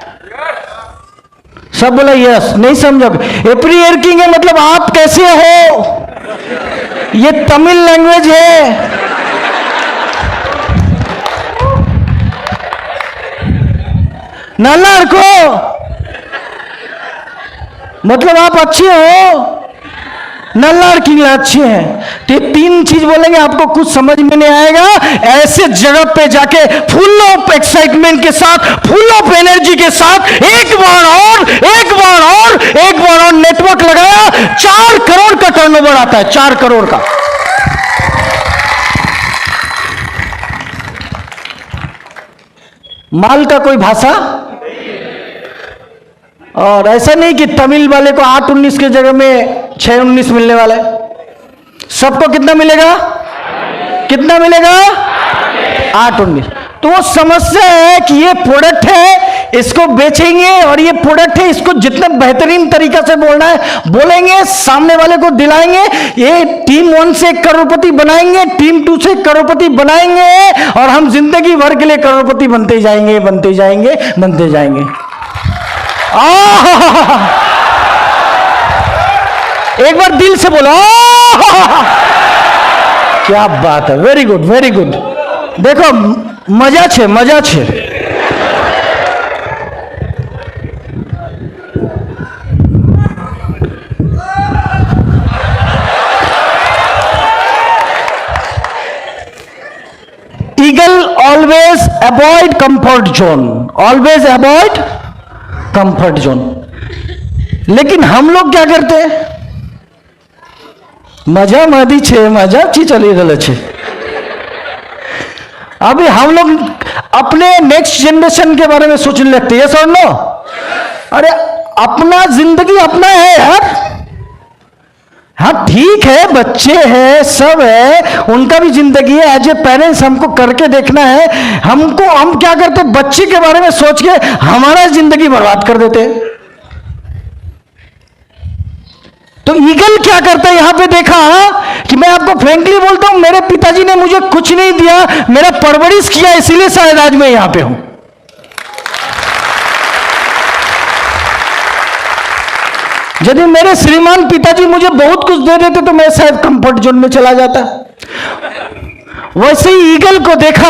सब बोला यस। नहीं समझोगे, एप्रियर किंग है मतलब आप कैसे हो, ये तमिल लैंग्वेज है। नाला को मतलब आप अच्छे हो, नल्लाड़ किंगला अच्छे हैं। तो ये तीन चीज बोलेंगे आपको कुछ समझ में नहीं आएगा। ऐसे जगह पे जाके फुल ऑफ एक्साइटमेंट के साथ, फुल ऑफ एनर्जी के साथ एक बार और नेटवर्क लगाया, 4 करोड़ का टर्नओवर आता है, 4 करोड़ का। माल का कोई भाषा, और ऐसा नहीं कि तमिल वाले को 8-19 की जगह में 6-19 मिलने वाला है। सबको कितना मिलेगा? कितना मिलेगा? 8-19। तो वो समस्या है कि ये प्रोडक्ट है, इसको बेचेंगे, और ये प्रोडक्ट है, इसको जितना बेहतरीन तरीका से बोलना है बोलेंगे, सामने वाले को दिलाएंगे। ये टीम 1 से करोड़पति बनाएंगे, टीम 2 से करोड़पति बनाएंगे, और हम जिंदगी भर के लिए करोड़पति बनते जाएंगे, बनते जाएंगे, बनते जाएंगे। एक बार दिल से बोलो, क्या बात है, वेरी गुड, वेरी गुड। देखो मजा छे, मजा छे। Eagle always avoid comfort zone, always avoid comfort zone. लेकिन हम लोग क्या करते हैं? मजा मादी छे, मजा ची चली गल छे। अभी हम लोग अपने नेक्स्ट जनरेशन के बारे में सोचने लगते हैं, सर नो? अरे अपना जिंदगी अपना है यार। हाँ ठीक है, बच्चे हैं, सब है, उनका भी जिंदगी है। एज ए पेरेंट्स हमको करके देखना है। हम क्या करते, बच्चे के बारे में सोच के हमारा जिंदगी बर्बाद कर देते हैं। तो ईगल क्या करता है, यहां पे देखा कि मैं आपको फ्रेंकली बोलता हूं, मेरे पिताजी ने मुझे कुछ नहीं दिया, मेरा परवरिश किया, इसीलिए शायद आज मैं यहां पे हूं। यदि मेरे श्रीमान पिताजी मुझे बहुत कुछ दे देते तो मैं शायद कंफर्ट जोन में चला जाता। वैसे ही ईगल को देखा,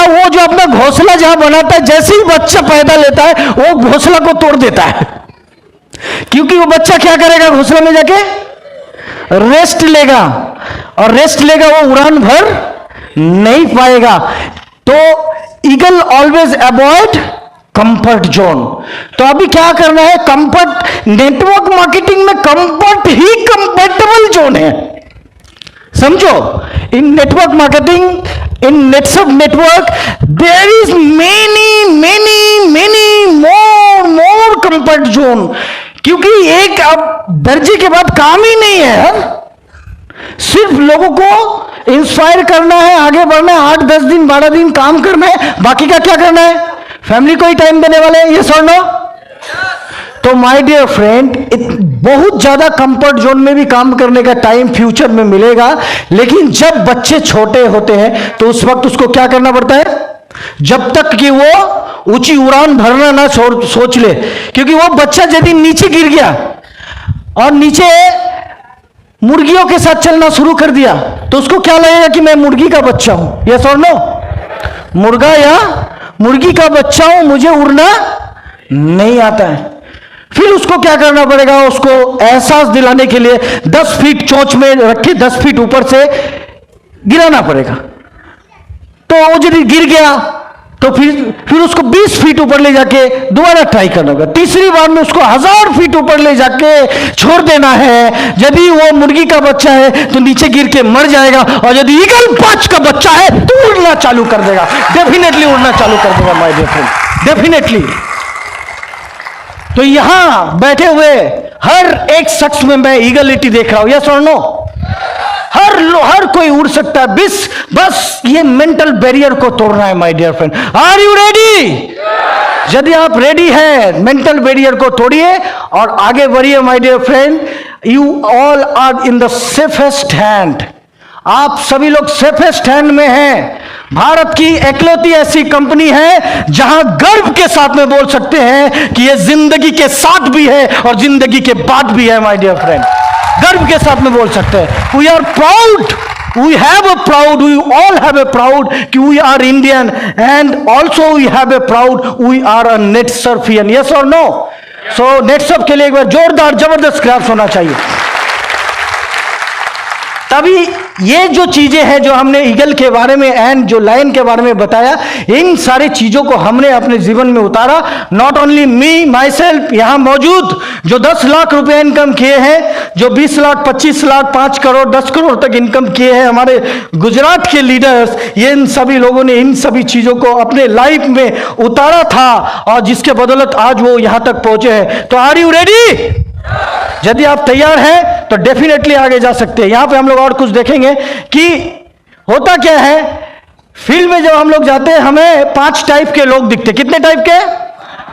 वो जो अपना घोंसला जहां बनाता है, जैसे ही बच्चा पैदा लेता है वो घोंसला को तोड़ देता है। क्योंकि वो बच्चा क्या करेगा, घोंसला में जाके रेस्ट लेगा, और रेस्ट लेगा, वो उड़ान भर नहीं पाएगा। तो eagle always avoid comfort zone. तो अभी क्या करना है, कंफर्ट, नेटवर्क मार्केटिंग में कंफर्ट ही कंफर्टेबल जोन है, समझो। In network marketing, in Netsurf network, there is many more comfort zone. क्योंकि एक अब दर्जे के बाद काम ही नहीं है, सिर्फ लोगों को इंस्पायर करना है, आगे बढ़ना है, 8-10 दिन 12 दिन काम करना है, बाकी का क्या करना है, फैमिली को ही टाइम देने वाले हैं, ये सर नो? तो माय डियर फ्रेंड, बहुत ज्यादा कंफर्ट जोन में भी काम करने का टाइम फ्यूचर में मिलेगा। लेकिन जब बच्चे छोटे होते हैं तो उस वक्त उसको क्या करना पड़ता है, जब तक कि वो ऊंची उड़ान भरना ना सोच ले। क्योंकि वो बच्चा यदि नीचे गिर गया और नीचे मुर्गियों के साथ चलना शुरू कर दिया तो उसको क्या लगेगा कि मैं मुर्गी का बच्चा हूं, यस और नो? मुर्गा या मुर्गी का बच्चा हूं, मुझे उड़ना नहीं आता है। फिर उसको क्या करना पड़ेगा, उसको एहसास दिलाने के लिए 10 फीट चोंच में रखे 10 फीट ऊपर से गिराना पड़ेगा। तो वो यदि गिर गया तो फिर उसको 20 फीट ऊपर ले जाके दोबारा ट्राई करना होगा। तीसरी बार में उसको 1000 फीट ऊपर ले जाके छोड़ देना है। यदि वो मुर्गी का बच्चा है तो नीचे गिर के मर जाएगा, और यदि ईगल पांच का बच्चा है तो उड़ना चालू कर देगा, डेफिनेटली उड़ना चालू कर देगा माय डियर फ्रेंड, डेफिनेटली। तो यहां बैठे हुए हर एक शख्स में मैं ईगलिटी देख रहा हूं, यस और नो? हर कोई उड़ सकता है, बस ये मेंटल बैरियर को तोड़ना है my dear friend. Are you ready? यदि आप रेडी हैं, मेंटल बैरियर को तोड़िए और आगे बढ़िए my dear friend. You all are in the safest hand, आप सभी लोग सेफेस्ट हैंड में हैं। भारत की एकलौती ऐसी कंपनी है जहां गर्व के साथ में बोल सकते हैं कि ये जिंदगी के साथ भी है और जिंदगी के बाद भी है माय डियर फ्रेंड, गर्व के साथ में बोल सकते हैं। We are proud, we have a proud, we all have a proud कि we are Indian, and also we have a proud, we are a NetSurfian, yes or no? So NetSurf के लिए एक बार जोरदार जबरदस्त क्लैप्स होना चाहिए। तभी ये जो चीजें हैं जो हमने ईगल के बारे में एंड जो लायन के बारे में बताया, इन सारी चीजों को हमने अपने जीवन में उतारा। Not only me my self, यहां मौजूद जो 10 लाख रुपए इनकम किए हैं, जो 20 लाख 25 लाख 5 करोड़ 10 करोड़ तक इनकम किए हैं हमारे गुजरात के लीडर्स, ये इन सभी लोगों ने इन सभी चीजों को अपने लाइफ में उतारा था और जिसके बदौलत आज वो यहां तक पहुंचे हैं। तो आर यू रेडी? यदि आप तैयार हैं तो डेफिनेटली आगे जा सकते हैं। यहां पे हम लोग और कुछ देखेंगे कि होता क्या है फील्ड में। जब हम लोग जाते हैं हमें 5 टाइप के लोग दिखते हैं। कितने टाइप के?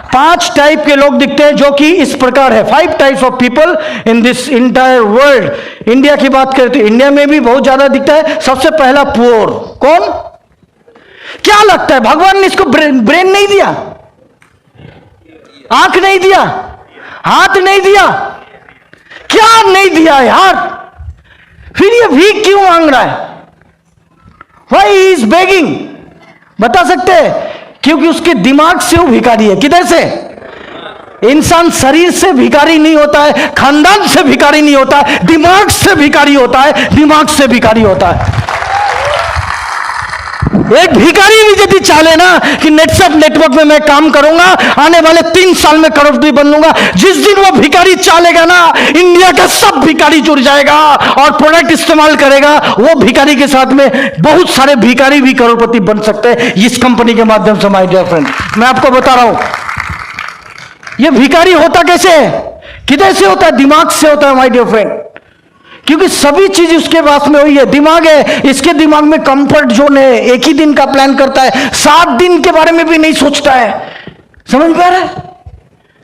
5 टाइप के लोग दिखते हैं, जो कि इस प्रकार है। 5 types of people in this entire world. India की बात करें तो इंडिया में भी बहुत ज्यादा दिखता है। सबसे पहला पुअर। कौन? क्या लगता है भगवान ने इसको ब्रेन नहीं दिया, आंख नहीं दिया, हाथ नहीं दिया, क्या नहीं दिया यार? फिर ये भीख क्यों मांग रहा है? Why he is begging? बता सकते हैं? क्योंकि उसके दिमाग से वो भिखारी है। किधर से? इंसान शरीर से भिखारी नहीं होता है, खानदान से भिखारी नहीं होता है, दिमाग से भिखारी होता है, दिमाग से भिखारी होता है। एक भिखारी भी यदि चाले ना कि नेटसप नेटवर्क में मैं काम करूंगा, आने वाले 3 साल में करोड़पति बन लूंगा, जिस दिन वो भिखारी चालेगा ना, इंडिया का सब भिखारी जुड़ जाएगा और प्रोडक्ट इस्तेमाल करेगा। वो भिखारी के साथ में बहुत सारे भिखारी भी करोड़पति बन सकते हैं इस कंपनी के माध्यम से। माय डियर फ्रेंड, मैं आपको बता रहा हूं ये भिखारी होता कैसे है, किधर से होता है? दिमाग से होता है माय डियर फ्रेंड। क्योंकि सभी चीज उसके पास में हुई है, दिमाग है, इसके दिमाग में कंफर्ट जोन है, एक ही दिन का प्लान करता है, 7 दिन के बारे में भी नहीं सोचता है। समझ में आ रहा है?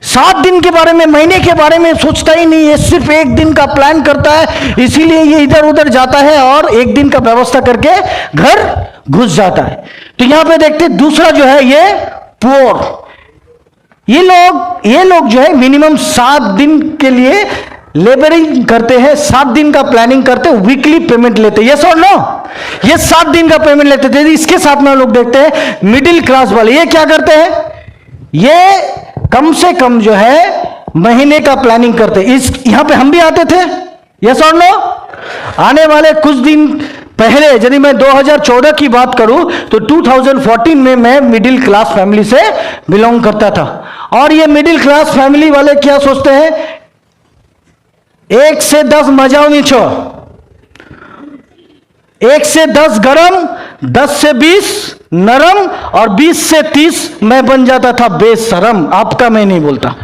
7 दिन के बारे में, महीने के बारे में सोचता ही नहीं है, सिर्फ 1 दिन का प्लान करता है। इसीलिए ये इधर उधर जाता है और 1 दिन का व्यवस्था करके घर घुस जाता है। तो यहां पे देखते दूसरा जो है ये पुअर। ये लोग जो है मिनिमम 7 दिन के लिए लेबरिंग करते हैं, 7 दिन का प्लानिंग करते हैं, वीकली पेमेंट लेते हैं। यस और नो? ये 7 दिन का पेमेंट लेते थे। इसके साथ में हम लोग देखते हैं मिडिल क्लास वाले, ये क्या करते हैं? ये कम से कम जो है महीने का प्लानिंग करते हैं। इस यहां पे हम भी आते थे। यस और नो? आने वाले कुछ दिन पहले यदि मैं 2014 की बात करूं तो 2014 में मैं मिडिल क्लास फैमिली से बिलोंग करता था। और ये मिडिल क्लास फैमिली वाले क्या सोचते हैं? 1 से 10 मजाओ नीचो, 1 से 10 गरम, 10 से 20 नरम और 20 से 30 मैं बन जाता था बेशरम। आपका मैं नहीं बोलता।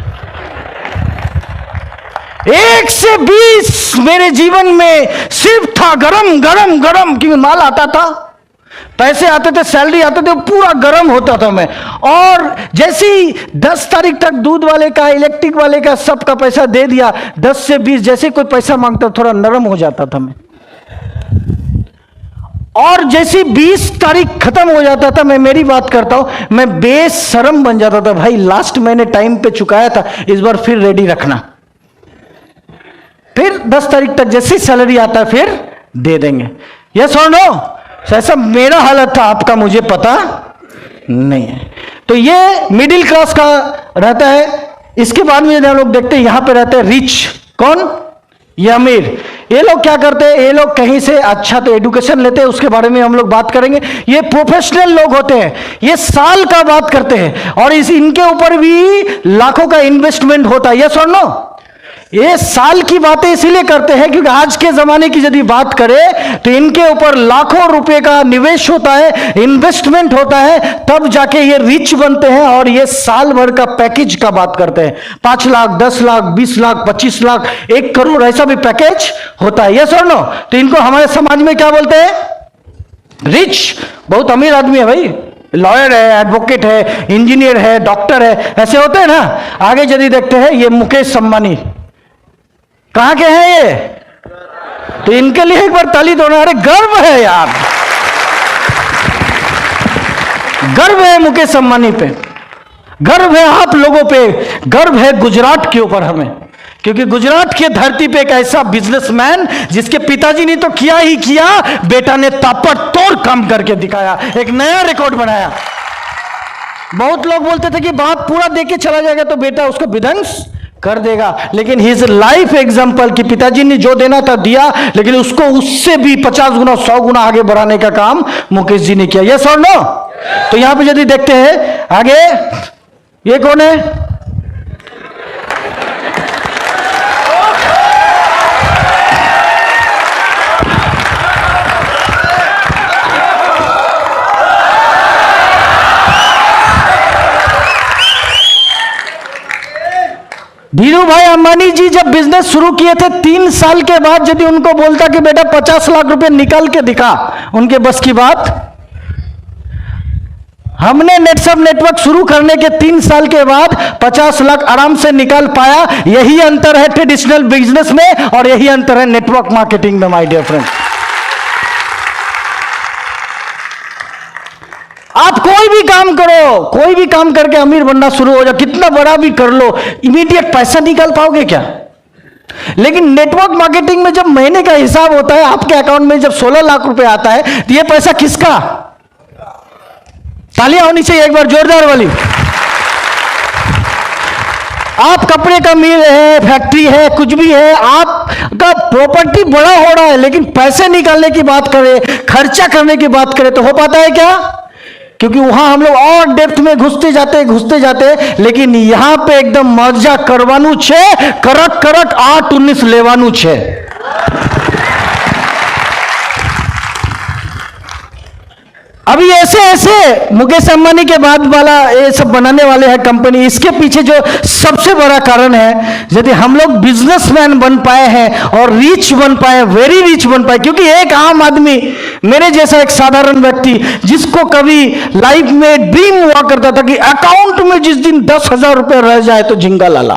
1 से 20 मेरे जीवन में सिर्फ था गरम गरम गरम, क्योंकि माल आता था, पैसे आते थे, सैलरी आते थे, पूरा गर्म होता था मैं। और जैसे ही 10 तारीख तक दूध वाले का, इलेक्ट्रिक वाले का, सबका पैसा दे दिया, 10 से 20 जैसे कोई पैसा मांगता थोड़ा नरम हो जाता था मैं। और जैसे 20 तारीख खत्म हो जाता था, मैं मेरी बात करता हूं, मैं बेशरम बन जाता था। भाई लास्ट महीने टाइम पे चुकाया था, इस बार फिर रेडी रखना। फिर 10 तारीख तक जैसे सैलरी आता है फिर दे देंगे। यस और नो? ऐसा मेरा हालत था, आपका मुझे पता नहीं है। तो ये मिडिल क्लास का रहता है। इसके बाद में हम लोग देखते हैं यहां पे रहते हैं रिच। कौन? ये अमीर। ये लोग क्या करते हैं? ये लोग कहीं से अच्छा तो एजुकेशन लेते हैं, उसके बारे में हम लोग बात करेंगे। ये प्रोफेशनल लोग होते हैं, ये साल का बात करते हैं और इनके ऊपर भी लाखों का इन्वेस्टमेंट होता है। यस और नो? ये साल की बातें इसीलिए करते हैं क्योंकि आज के जमाने की यदि बात करें तो इनके ऊपर लाखों रुपए का निवेश होता है, इन्वेस्टमेंट होता है, तब जाके ये रिच बनते हैं। और ये साल भर का पैकेज का बात करते हैं, 5 लाख 10 लाख 20 लाख 25 लाख 1 करोड़ ऐसा भी पैकेज होता है। यस और नो? तो इनको हमारे समाज में क्या बोलते हैं? रिच। बहुत अमीर आदमी है भाई, लॉयर है, एडवोकेट है, इंजीनियर है, डॉक्टर है, ऐसे होते हैं ना। आगे यदि देखते हैं ये मुकेश अंबानी कहां के हैं ये? तो इनके लिए एक बार ताली दो ना। अरे गर्व है यार, गर्व है मुकेश अंबानी पे, गर्व है आप लोगों पे, गर्व है गुजरात के ऊपर हमें। क्योंकि गुजरात की धरती पे एक ऐसा बिजनेसमैन जिसके पिताजी ने तो किया ही किया, बेटा ने ताबड़तोड़ काम करके दिखाया, एक नया रिकॉर्ड बनाया। बहुत लोग बोलते थे कि बाप पूरा देके चला जाएगा तो बेटा उसको विध्वंस कर देगा। लेकिन हिज लाइफ एग्जाम्पल कि पिताजी ने जो देना था दिया, लेकिन उसको उससे भी 50 गुना 100 गुना आगे बढ़ाने का काम मुकेश जी ने किया। यस और नो? तो यहां पे यदि देखते हैं आगे, ये कौन है? धीरू भाई अंबानी जी जब बिजनेस शुरू किए थे 3 साल के बाद यदि उनको बोलता कि बेटा 50 लाख रुपए निकाल के दिखा, उनके बस की बात? हमने नेटसप नेटवर्क शुरू करने के 3 साल के बाद 50 लाख आराम से निकाल पाया। यही अंतर है ट्रेडिशनल बिजनेस में और यही अंतर है नेटवर्क मार्केटिंग में माय डियर फ्रेंड। आप कोई भी काम करो, कोई भी काम करके अमीर बनना शुरू हो जाओ, कितना बड़ा भी कर लो, इमीडिएट पैसा निकाल पाओगे क्या? लेकिन नेटवर्क मार्केटिंग में जब महीने का हिसाब होता है, आपके अकाउंट में जब 16 लाख रुपए आता है, तो ये पैसा किसका? तालियां होनी चाहिए एक बार जोरदार वाली। आप कपड़े का मिल है, फैक्ट्री है, कुछ भी है, आपका प्रॉपर्टी बड़ा हो रहा है, लेकिन पैसे निकालने की बात करें, खर्चा करने की बात करें तो हो पाता है क्या? क्योंकि वहां हम लोग और डेप्थ में घुसते जाते, लेकिन यहां पे एकदम मजा करवानु छे, करक 8-19 लेवानु छे। अभी ऐसे मुकेश अंबानी के बाद वाला ये सब बनाने वाले हैं कंपनी। इसके पीछे जो सबसे बड़ा कारण है, यदि हम लोग बिजनेसमैन बन पाए हैं और रिच बन पाए, वेरी रिच बन पाए, क्योंकि एक आम आदमी, मेरे जैसा एक साधारण व्यक्ति जिसको कभी लाइफ में ड्रीम हुआ करता था कि अकाउंट में जिस दिन 10,000 रुपए रह जाए तो झिंगा लाला,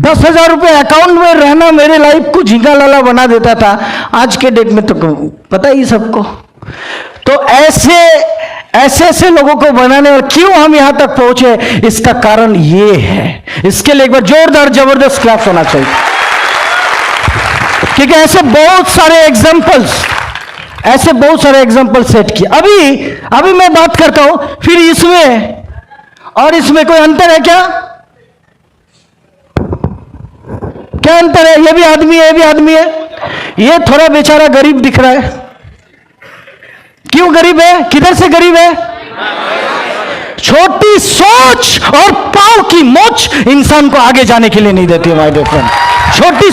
10,000 रुपए अकाउंट में रहना मेरे लाइफ को झिंगा लाला बना देता था। आज के डेट में तो पता ही सबको। तो ऐसे लोगों को बनाने और क्यों हम यहां तक पहुंचे, इसका कारण ये है। इसके लिए एक बार जोरदार जबरदस्त क्लैप होना चाहिए, क्योंकि ऐसे बहुत सारे एग्जाम्पल सेट किए। अभी मैं बात करता हूं, फिर इसमें और इसमें कोई अंतर है क्या? क्या अंतर है? ये भी आदमी है, ये भी आदमी है। ये थोड़ा बेचारा गरीब दिख रहा है। क्यों गरीब है? किधर से गरीब है? छोटी सोच और पांव की मोच इंसान को आगे जाने के लिए नहीं देती है माय डियर फ्रेंड। छोटी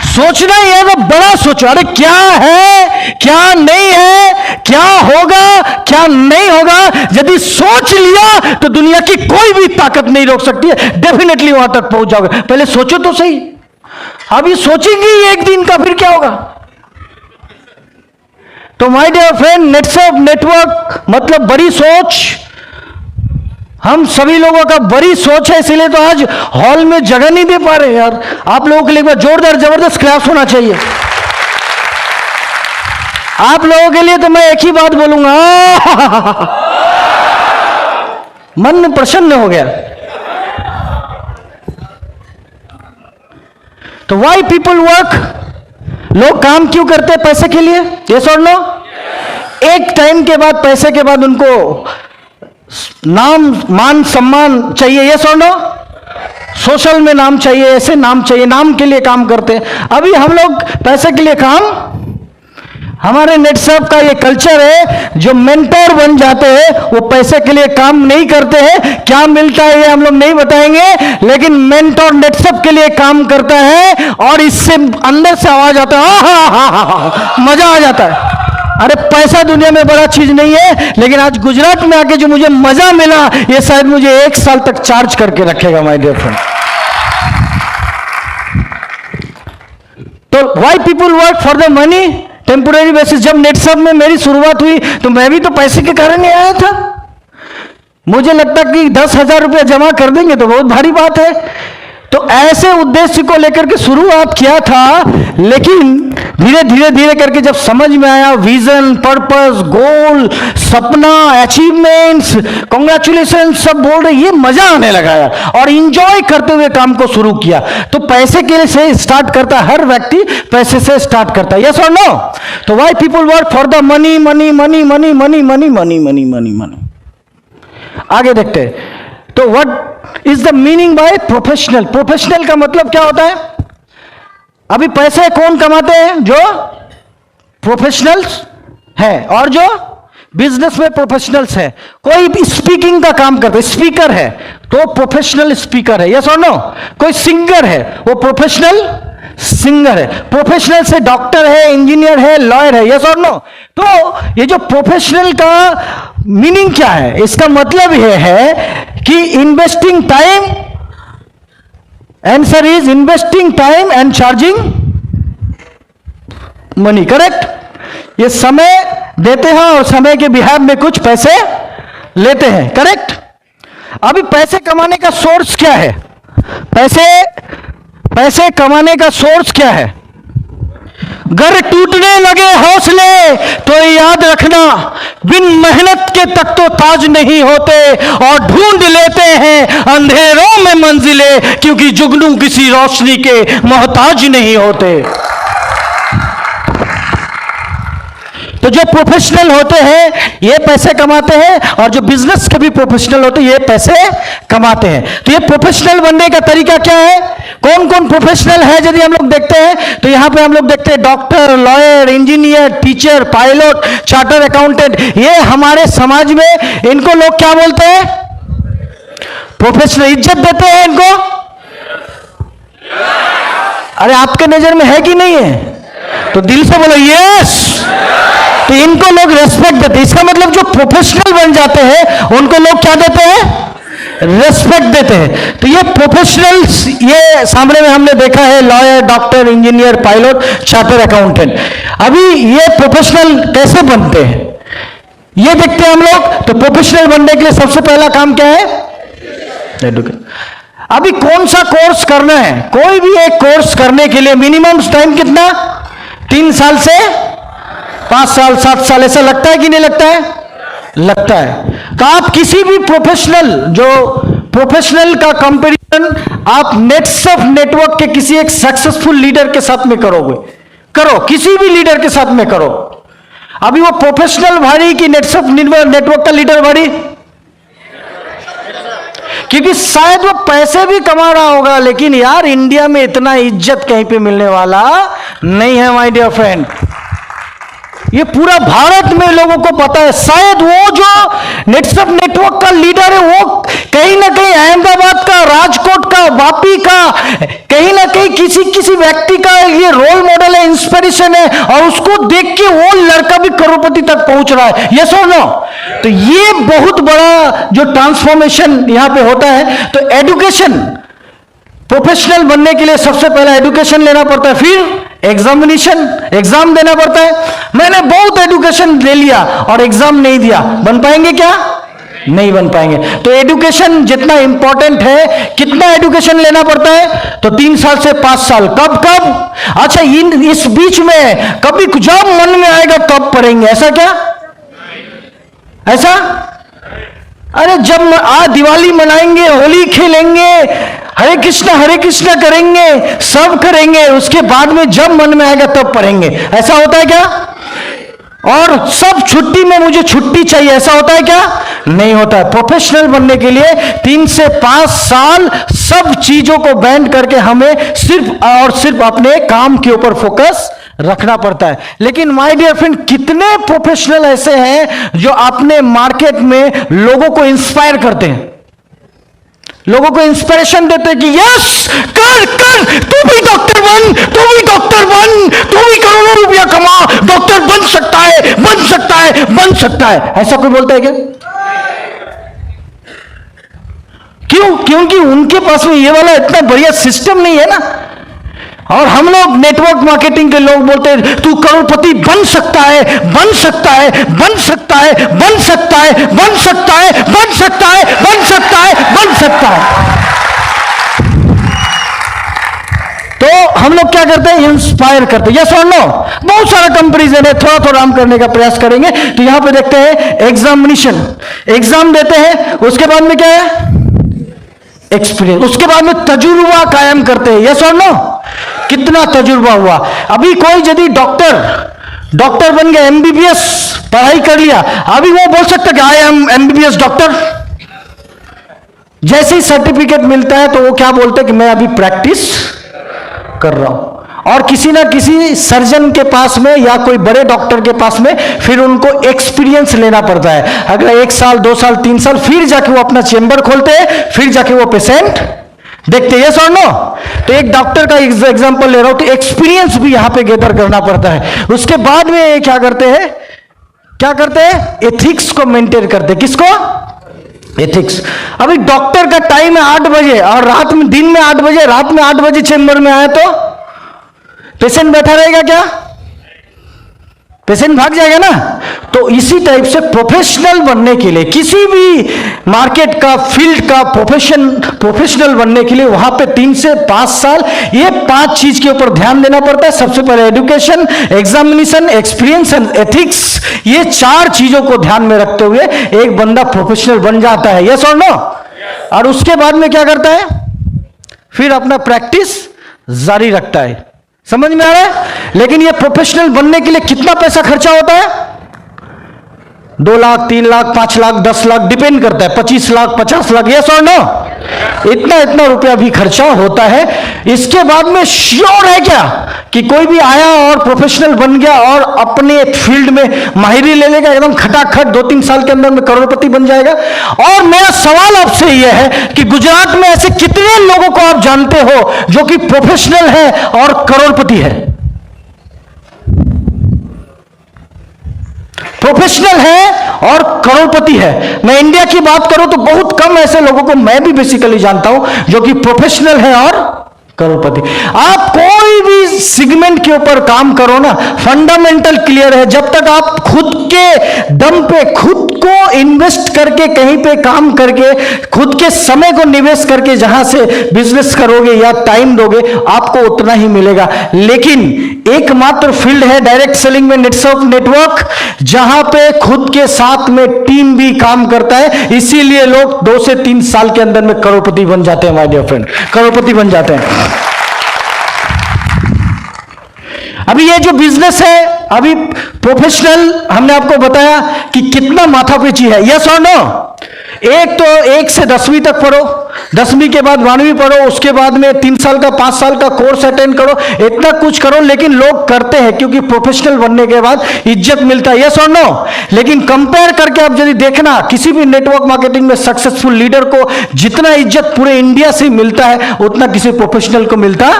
सोचना ही है तो बड़ा सोचो। अरे क्या है, क्या नहीं है, क्या होगा, क्या नहीं होगा, यदि सोच लिया तो दुनिया की कोई भी ताकत नहीं रोक सकती है। डेफिनेटली वहां तक पहुंच जाओगे। पहले सोचो तो सही। अभी सोचेंगे एक दिन का, फिर क्या होगा? तो माय डियर फ्रेंड, नेटसप नेटवर्क मतलब बड़ी सोच। हम सभी लोगों का बड़ी सोच है, इसीलिए तो आज हॉल में जगह नहीं दे पा रहे यार। आप लोगों के लिए एक बार जोरदार जबरदस्त क्लैप्स होना चाहिए। आप लोगों के लिए तो मैं एक ही बात बोलूंगा, मन प्रसन्न हो गया। तो वाई पीपल वर्क? लोग काम क्यों करते हैं? पैसे के लिए। यस और नो? एक टाइम के बाद, पैसे के बाद उनको नाम, मान, सम्मान चाहिए। यस और नो? सोशल में नाम चाहिए, ऐसे नाम चाहिए, नाम के लिए काम करते हैं। अभी हम लोग पैसे के लिए काम, हमारे नेटसप का ये कल्चर है, जो मेंटर बन जाते हैं वो पैसे के लिए काम नहीं करते हैं। क्या मिलता है ये हम लोग नहीं बताएंगे, लेकिन मेंटर नेटसप के लिए काम करता है और इससे अंदर से आवाज आता है, मजा आ जाता है। अरे पैसा दुनिया में बड़ा चीज नहीं है, लेकिन आज गुजरात में आके जो मुझे मजा मिला, ये शायद मुझे 1 साल तक चार्ज करके रखेगा माय डियर फ्रेंड। तो why people work for the money, temporary basis. जब नेटसप में मेरी शुरुआत हुई तो मैं भी तो पैसे के कारण ही आया था। मुझे लगता कि 10,000 रुपया जमा कर देंगे तो बहुत भारी बात है। तो ऐसे उद्देश्य को लेकर के शुरुआत किया था, लेकिन धीरे करके जब समझ में आया, विजन, पर्पस, गोल, सपना, अचीवमेंट्स, कांग्रेचुलेशन सब बोल रहे, ये मजा आने लगा यार। और इंजॉय करते हुए काम को शुरू किया। तो पैसे के से स्टार्ट करता है, हर व्यक्ति पैसे से स्टार्ट करता है। यस और नो? तो why people work for the money, money, money, money, money, money, money, money, money, money. आगे देखते हैं। तो what is the meaning by professional? Professional का मतलब क्या होता है? अभी पैसे कौन कमाते हैं? जो प्रोफेशनल्स है और जो बिजनेस में प्रोफेशनल्स है। कोई स्पीकिंग का काम करता है, स्पीकर है तो प्रोफेशनल स्पीकर है, यस और नो? कोई सिंगर है, वो प्रोफेशनल सिंगर है। प्रोफेशनल से डॉक्टर है, इंजीनियर है, लॉयर है, यस और नो? तो ये जो प्रोफेशनल का मीनिंग क्या है? इसका मतलब यह है कि investing time, answer is investing time and charging money, correct? ये समय देते हैं और समय के बिहार में कुछ पैसे लेते हैं, करेक्ट? अभी पैसे कमाने का सोर्स क्या है? पैसे कमाने का सोर्स क्या है? घर टूटने लगे हौसले तो याद रखना, बिन मेहनत के तक तो ताज नहीं होते, और ढूंढ लेते हैं अंधेरों में मंजिलें, क्योंकि जुगनू किसी रोशनी के मोहताज नहीं होते। तो जो प्रोफेशनल होते हैं ये पैसे कमाते हैं, और जो बिजनेस के भी प्रोफेशनल होते हैं ये पैसे कमाते हैं। तो ये प्रोफेशनल बनने का तरीका क्या है? कौन कौन प्रोफेशनल है यदि हम लोग देखते हैं तो यहां पे हम लोग देखते हैं doctor, lawyer, engineer, teacher, pilot, charter accountant. ये हमारे समाज में इनको लोग क्या बोलते हैं? प्रोफेशनल। इज्जत देते हैं इनको? अरे आपके नजर में है कि नहीं है? तो दिल से बोलो यस। तो इनको लोग रेस्पेक्ट देते हैं। इसका मतलब जो प्रोफेशनल बन जाते हैं उनको लोग क्या देते हैं? रेस्पेक्ट देते हैं। तो ये प्रोफेशनल्स, ये सामने में हमने देखा है lawyer, doctor, engineer, pilot, charter accountant. अभी ये प्रोफेशनल कैसे बनते हैं ये देखते हैं हम लोग। तो प्रोफेशनल बनने के लिए सबसे पहला काम क्या है? एडुकेशन। अभी कौन सा कोर्स करना है? कोई भी एक कोर्स करने के लिए मिनिमम टाइम कितना? 3 साल से 5 साल, 7 साल, ऐसा लगता है कि नहीं लगता है? लगता है। तो आप किसी भी प्रोफेशनल का कंपैरिजन आप नेटवर्क के किसी एक सक्सेसफुल लीडर के साथ में करो, किसी भी लीडर के साथ में करो। अभी वो प्रोफेशनल भारी कि नेटवर्क का लीडर भारी? क्योंकि शायद वो पैसे भी कमा रहा होगा, लेकिन यार इंडिया में इतना इज्जत कहीं पे मिलने वाला नहीं है माय डियर फ्रेंड। ये पूरा भारत में लोगों को पता है। शायद वो जो नेटवर्क का लीडर है वो कहीं ना कहीं अहमदाबाद का, राजकोट का, वापी का, कहीं ना कहीं किसी व्यक्ति का ये रोल मॉडल है, इंस्पिरेशन है, और उसको देख के वो लड़का भी करोड़पति तक पहुंच रहा है, यस और नो? तो ये बहुत बड़ा जो ट्रांसफॉर्मेशन यहां पे होता है। तो एजुकेशन, प्रोफेशनल बनने के लिए सबसे पहले एजुकेशन लेना पड़ता है, फिर एग्जाम देना पड़ता है। मैंने बहुत एजुकेशन ले लिया और एग्जाम नहीं दिया, बन पाएंगे क्या? नहीं बन पाएंगे। तो एजुकेशन जितना इंपॉर्टेंट है, कितना एजुकेशन लेना पड़ता है? तो 3 साल से 5 साल। कब? अच्छा, इस बीच में कभी जब मन में आएगा तब पढ़ेंगे, ऐसा क्या? ऐसा? अरे जब दिवाली मनाएंगे, होली खेलेंगे, हरे कृष्णा करेंगे, सब करेंगे, उसके बाद में जब मन में आएगा तब पढ़ेंगे, ऐसा होता है क्या? और सब छुट्टी में मुझे छुट्टी चाहिए, ऐसा होता है क्या? नहीं होता है। प्रोफेशनल बनने के लिए 3 से 5 साल सब चीजों को बैंड करके हमें सिर्फ और सिर्फ अपने काम के ऊपर फोकस रखना पड़ता है। लेकिन माय डियर फ्रेंड, कितने प्रोफेशनल ऐसे हैं जो अपने मार्केट में लोगों को इंस्पायर करते हैं, लोगों को इंस्पिरेशन देते हैं कि यस कर, तू भी डॉक्टर बन, तू भी करोड़ों रुपया कमा, डॉक्टर बन सकता है। ऐसा कोई बोलता है क्या? क्यों? क्योंकि उनके पास में ये वाला इतना बढ़िया सिस्टम नहीं है ना। और हम लोग नेटवर्क मार्केटिंग के लोग बोलते हैं तू करोड़पति बन सकता है। तो हम लोग क्या करते हैं? इंस्पायर करते हैं, यस और नो? बहुत सारा कंपैरिजन है, थोड़ा हम करने का प्रयास करेंगे। तो यहां पे देखते हैं एग्जाम देते हैं, उसके बाद में क्या है? एक्सपीरियंस, उसके बाद में तजुर्बा कायम करते हैं, यस और नो? कितना तजुर्बा हुआ? अभी कोई यदि डॉक्टर बन गया, एमबीबीएस पढ़ाई कर लिया, अभी वो बोल सकता है कि आई एम एमबीबीएस डॉक्टर? जैसे ही सर्टिफिकेट मिलता है तो वो क्या बोलते हैं कि मैं अभी प्रैक्टिस कर रहा हूं, और किसी ना किसी सर्जन के पास में या कोई बड़े डॉक्टर के पास में फिर उनको एक्सपीरियंस लेना पड़ता है। अगला 1 साल 2 साल 3 साल फिर जाके वो अपना चेंबर खोलते हैं, फिर जाके वो पेशेंट देखते हैं। यस और नो? तो एक डॉक्टर का एग्जांपल ले रहा हूं, तो एक्सपीरियंस भी यहां पे गैदर करना पड़ता है। उसके बाद में ये क्या करते हैं, एथिक्स को मेंटेन करते हैं। किसको? एथिक्स। अभी डॉक्टर का टाइम है 8 बजे और रात में, दिन में 8 बजे, रात में 8 बजे चेंबर में आए तो पेशेंट बैठा रहेगा क्या? पेशेंट भाग जाएगा ना। तो इसी टाइप से प्रोफेशनल बनने के लिए, किसी भी मार्केट का, फील्ड का प्रोफेशनल बनने के लिए वहां पे 3 से 5 साल ये 5 चीज के ऊपर ध्यान देना पड़ता है। सबसे पहले education, examination, experience and ethics, ये 4 चीजों को ध्यान में रखते हुए एक बंदा प्रोफेशनल बन जाता है। यस और नो? और उसके बाद में क्या करता है? फिर अपना प्रैक्टिस जारी रखता है। समझ में आ रहा है? लेकिन ये प्रोफेशनल बनने के लिए कितना पैसा खर्चा होता है? 2 लाख, 3 लाख, 5 लाख, 10 लाख, डिपेंड करता है, 25 लाख, 50 लाख, यस और नो? इतना रुपया भी खर्चा होता है। इसके बाद में श्योर है क्या कि कोई भी आया और प्रोफेशनल बन गया और अपने फील्ड में माहिरी ले लेगा, एकदम खटाखट 2-3 साल के अंदर में करोड़पति बन जाएगा? और मेरा सवाल आपसे यह है कि गुजरात में ऐसे कितने लोगों को आप जानते हो जो कि प्रोफेशनल है और करोड़पति है? प्रोफेशनल है और करोड़पति है। मैं इंडिया की बात करूं तो बहुत कम ऐसे लोगों को मैं भी बेसिकली जानता हूं जो कि प्रोफेशनल है और करोड़पति। आप कोई भी सेगमेंट के ऊपर काम करो ना, फंडामेंटल क्लियर है। जब तक आप खुद के दम पे, खुद को इन्वेस्ट करके, कहीं पे काम करके, खुद के समय को निवेश करके जहां से बिजनेस करोगे या टाइम दोगे, आपको उतना ही मिलेगा। लेकिन एकमात्र फील्ड है डायरेक्ट सेलिंग में नेटवर्क, जहां पे खुद के साथ में टीम भी काम करता है। इसीलिए लोग 2 से 3 साल के अंदर में करोड़पति बन जाते हैं। माय डियर फ्रेंड, करोड़पति बन जाते हैं। अभी ये जो बिजनेस है, अभी प्रोफेशनल हमने आपको बताया कि कितना माथापेची है। यस और नो? एक तो 1 से 10वीं तक पढ़ो, 10वीं के बाद 12वीं पढ़ो, उसके बाद में 3 साल का 5 साल का कोर्स अटेंड करो, इतना कुछ करो। लेकिन लोग करते हैं क्योंकि प्रोफेशनल बनने के बाद इज्जत मिलता है। यस और नो? लेकिन कंपेयर करके आप यदि देखना, किसी भी नेटवर्क मार्केटिंग में सक्सेसफुल लीडर को जितना इज्जत पूरे इंडिया से मिलता है उतना किसी प्रोफेशनल को मिलता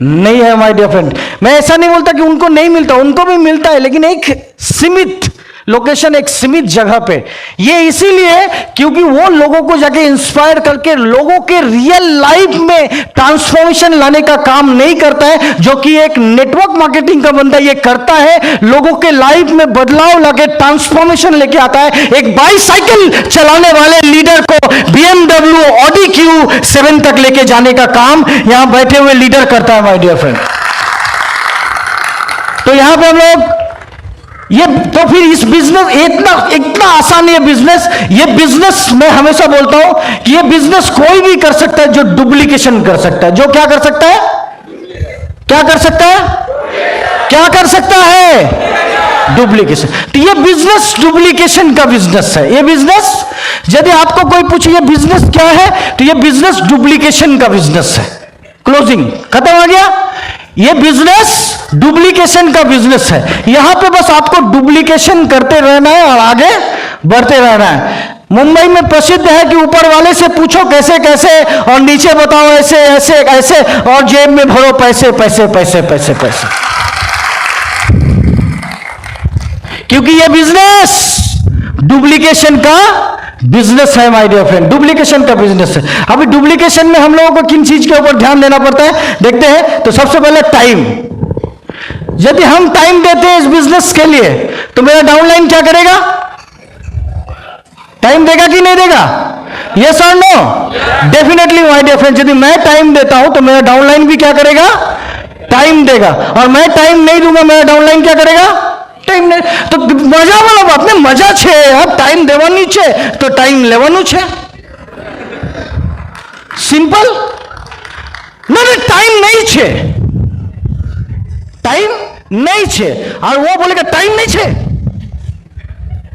नहीं है। माय डियर फ्रेंड, मैं ऐसा नहीं बोलता कि उनको नहीं मिलता, उनको भी मिलता है, लेकिन एक सीमित लोकेशन, एक सीमित जगह पे। ये इसीलिए क्योंकि वो लोगों को जाके इंस्पायर करके लोगों के रियल लाइफ में ट्रांसफॉर्मेशन लाने का काम नहीं करता है, जो कि एक नेटवर्क मार्केटिंग का बंदा ये करता है। लोगों के लाइफ में बदलाव लाके ट्रांसफॉर्मेशन लेके आता है। एक बाईसाइकिल चलाने वाले लीडर को BMW, Audi Q7 तक लेके जाने का काम यहां बैठे हुए लीडर करता है। माय डियर फ्रेंड, तो यहां पे हम लोग ये, तो फिर इस बिजनेस इतना आसान है बिजनेस। ये बिजनेस मैं हमेशा बोलता हूं कि ये बिजनेस कोई भी कर सकता है जो डुप्लीकेशन कर सकता है। जो क्या कर सकता है? क्या कर सकता है? क्या कर सकता है? डुप्लीकेशन। तो ये बिजनेस डुप्लीकेशन का बिजनेस है। ये बिजनेस, यदि आपको कोई पूछे ये बिजनेस क्या है, तो ये बिजनेस डुप्लीकेशन का बिजनेस है। क्लोजिंग खत्म हो गया। ये बिजनेस डुप्लीकेशन का बिजनेस है। यहां पे बस आपको डुप्लीकेशन करते रहना है और आगे बढ़ते रहना है। मुंबई में प्रसिद्ध है कि ऊपर वाले से पूछो कैसे कैसे और नीचे बताओ ऐसे ऐसे ऐसे, और जेब में भरो पैसे पैसे पैसे पैसे पैसे। क्योंकि ये बिजनेस डुप्लीकेशन का बिजनेस है। माय डियर फ्रेंड, डुप्लीकेशन का बिजनेस है। अभी डुप्लीकेशन में हम लोगों को किन चीज के ऊपर ध्यान देना पड़ता है देखते हैं। तो सबसे पहले टाइम। यदि हम टाइम देते हैं इस बिजनेस के लिए, तो मेरा डाउनलाइन क्या करेगा? टाइम देगा कि नहीं देगा? यस और no? Definitely my dear friend, यदि मैं टाइम देता हूं तो मेरा डाउनलाइन भी क्या करेगा? टाइम देगा। और मैं टाइम नहीं दूंगा, मेरा डाउनलाइन क्या करेगा? टाइम नहीं। तो मजा वाला बात नहीं, मजा छे अब टाइम देवानी छे तो टाइम लेवानु छे। सिंपल ना, टाइम नहीं छे, टाइम नहीं छे, और वो बोलेगा टाइम नहीं छे,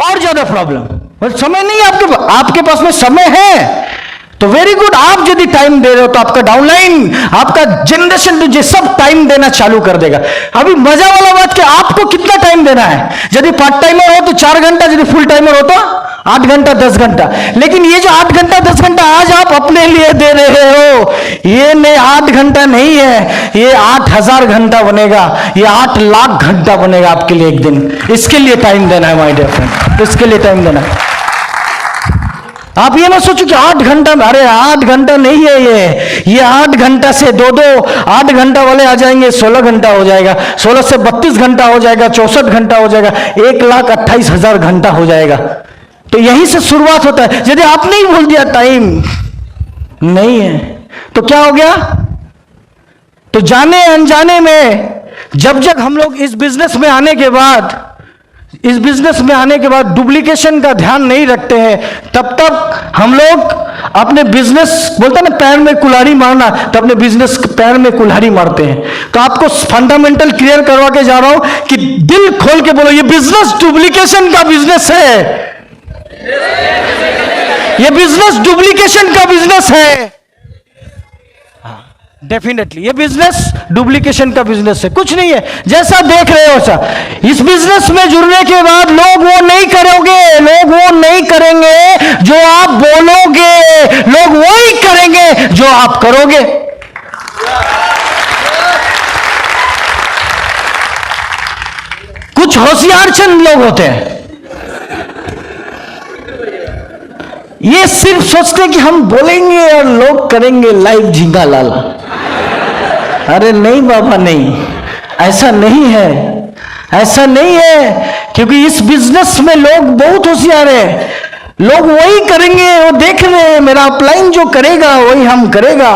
और ज्यादा प्रॉब्लम। समय नहीं आपके पास में समय है तो वेरी गुड, आप यदि टाइम दे रहे हो तो आपका डाउनलाइन, आपका जनरेशन जो सब टाइम देना चालू कर देगा। अभी मजा वाला बात कि आपको कितना टाइम देना है। यदि पार्ट टाइमर हो तो 4 घंटा, यदि फुल टाइमर हो तो 8 घंटा 10 घंटा। लेकिन ये जो 8 घंटा 10 घंटा आज आप अपने लिए दे रहे हो, ये नहीं 8 घंटा नहीं है, ये 8000 घंटा बनेगा, ये 8 लाख घंटा बनेगा आपके लिए एक दिन। इसके लिए टाइम देना है माय डियर फ्रेंड, इसके लिए टाइम देना है। आप ये ना सोचो कि 8 घंटा, अरे 8 घंटा नहीं है ये 8 घंटा से 8 घंटा वाले आ जाएंगे, 16 घंटा हो जाएगा, 16 से 32 घंटा हो जाएगा, 64 घंटा हो जाएगा, 1,28,000 घंटा हो जाएगा। तो यहीं से शुरुआत होता है। यदि आपने ही बोल दिया टाइम नहीं है तो क्या हो गया? तो जाने अनजाने में जब हम लोग इस बिजनेस में आने के बाद डुप्लीकेशन का ध्यान नहीं रखते हैं, तब तक हम लोग अपने बिजनेस, बोलते हैं ना पैर में कुल्हाड़ी मारना, तो अपने बिजनेस पैर में कुल्हाड़ी मारते हैं। तो आपको फंडामेंटल क्लियर करवा के जा रहा हूं कि दिल खोल के बोलो, ये बिजनेस डुप्लीकेशन का बिजनेस है, ये बिजनेस डुप्लीकेशन का बिजनेस है। डेफिनेटली ये बिजनेस डुप्लीकेशन का बिजनेस है, कुछ नहीं है। जैसा देख रहे हो सा, इस बिजनेस में जुड़ने के बाद लोग वो नहीं करेंगे जो आप बोलोगे, लोग वही करेंगे जो आप करोगे। कुछ होशियार चंद लोग होते हैं, ये सिर्फ सोचते हैं कि हम बोलेंगे और लोग करेंगे लाइव झींगा लाला। अरे नहीं बाबा नहीं, ऐसा नहीं है, ऐसा नहीं है। क्योंकि इस बिजनेस में लोग बहुत होशियार हैं, लोग वही करेंगे, वो देख रहे हैं मेरा अपलाइन जो करेगा वही हम करेगा।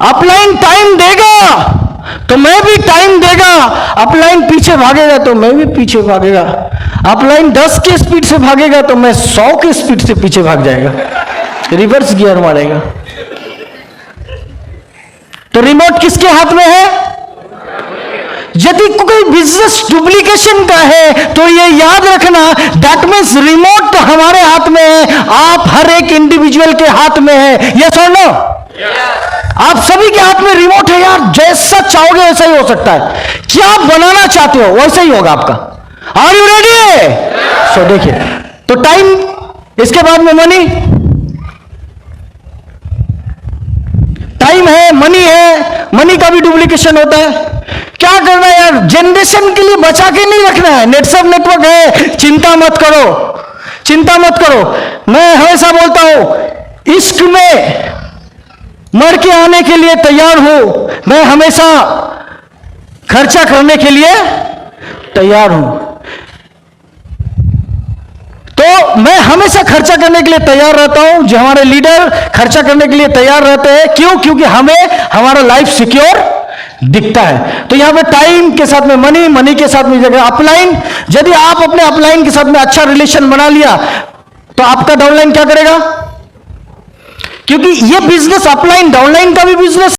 अपलाइन टाइम देगा तो मैं भी टाइम देगा, अपलाइन पीछे भागेगा तो मैं भी पीछे भागेगा, अपलाइन 10 के स्पीड से भागेगा तो मैं 100 के स्पीड से पीछे भाग जाएगा, रिवर्स गियर मारेगा। तो रिमोट किसके हाथ में है? यदि कोई बिजनेस डुप्लीकेशन का है तो ये याद रखना, दैट मीन्स रिमोट तो हमारे हाथ में है, आप हर एक इंडिविजुअल के हाथ में है। यस और नो? आप सभी के हाथ में रिमोट है यार, जैसा चाहोगे वैसा ही हो सकता है। क्या आप बनाना चाहते हो वैसा ही होगा आपका। Are you ready? सो देखिए, तो टाइम, इसके बाद में मनी, टाइम है, मनी है, मनी का भी डुप्लीकेशन होता है। क्या करना है यार, जनरेशन के लिए बचा के नहीं रखना है। नेटसर्फ नेटवर्क है, चिंता मत करो, चिंता मत करो। मैं हमेशा बोलता हूं, इश्क में मर के आने के लिए तैयार हूं, मैं हमेशा खर्चा करने के लिए तैयार हूं। तो मैं हमेशा खर्चा करने के लिए तैयार रहता हूं, जो हमारे लीडर खर्चा करने के लिए तैयार रहते हैं। क्यों? क्योंकि हमें हमारा लाइफ सिक्योर दिखता है। तो यहां पे टाइम के साथ में मनी, मनी के साथ में जगह अपलाइन। यदि आप अपने अपलाइन के साथ में अच्छा रिलेशन बना लिया तो आपका डाउनलाइन क्या करेगा? क्योंकि ये बिजनेस अपलाइन डाउनलाइन का भी बिजनेस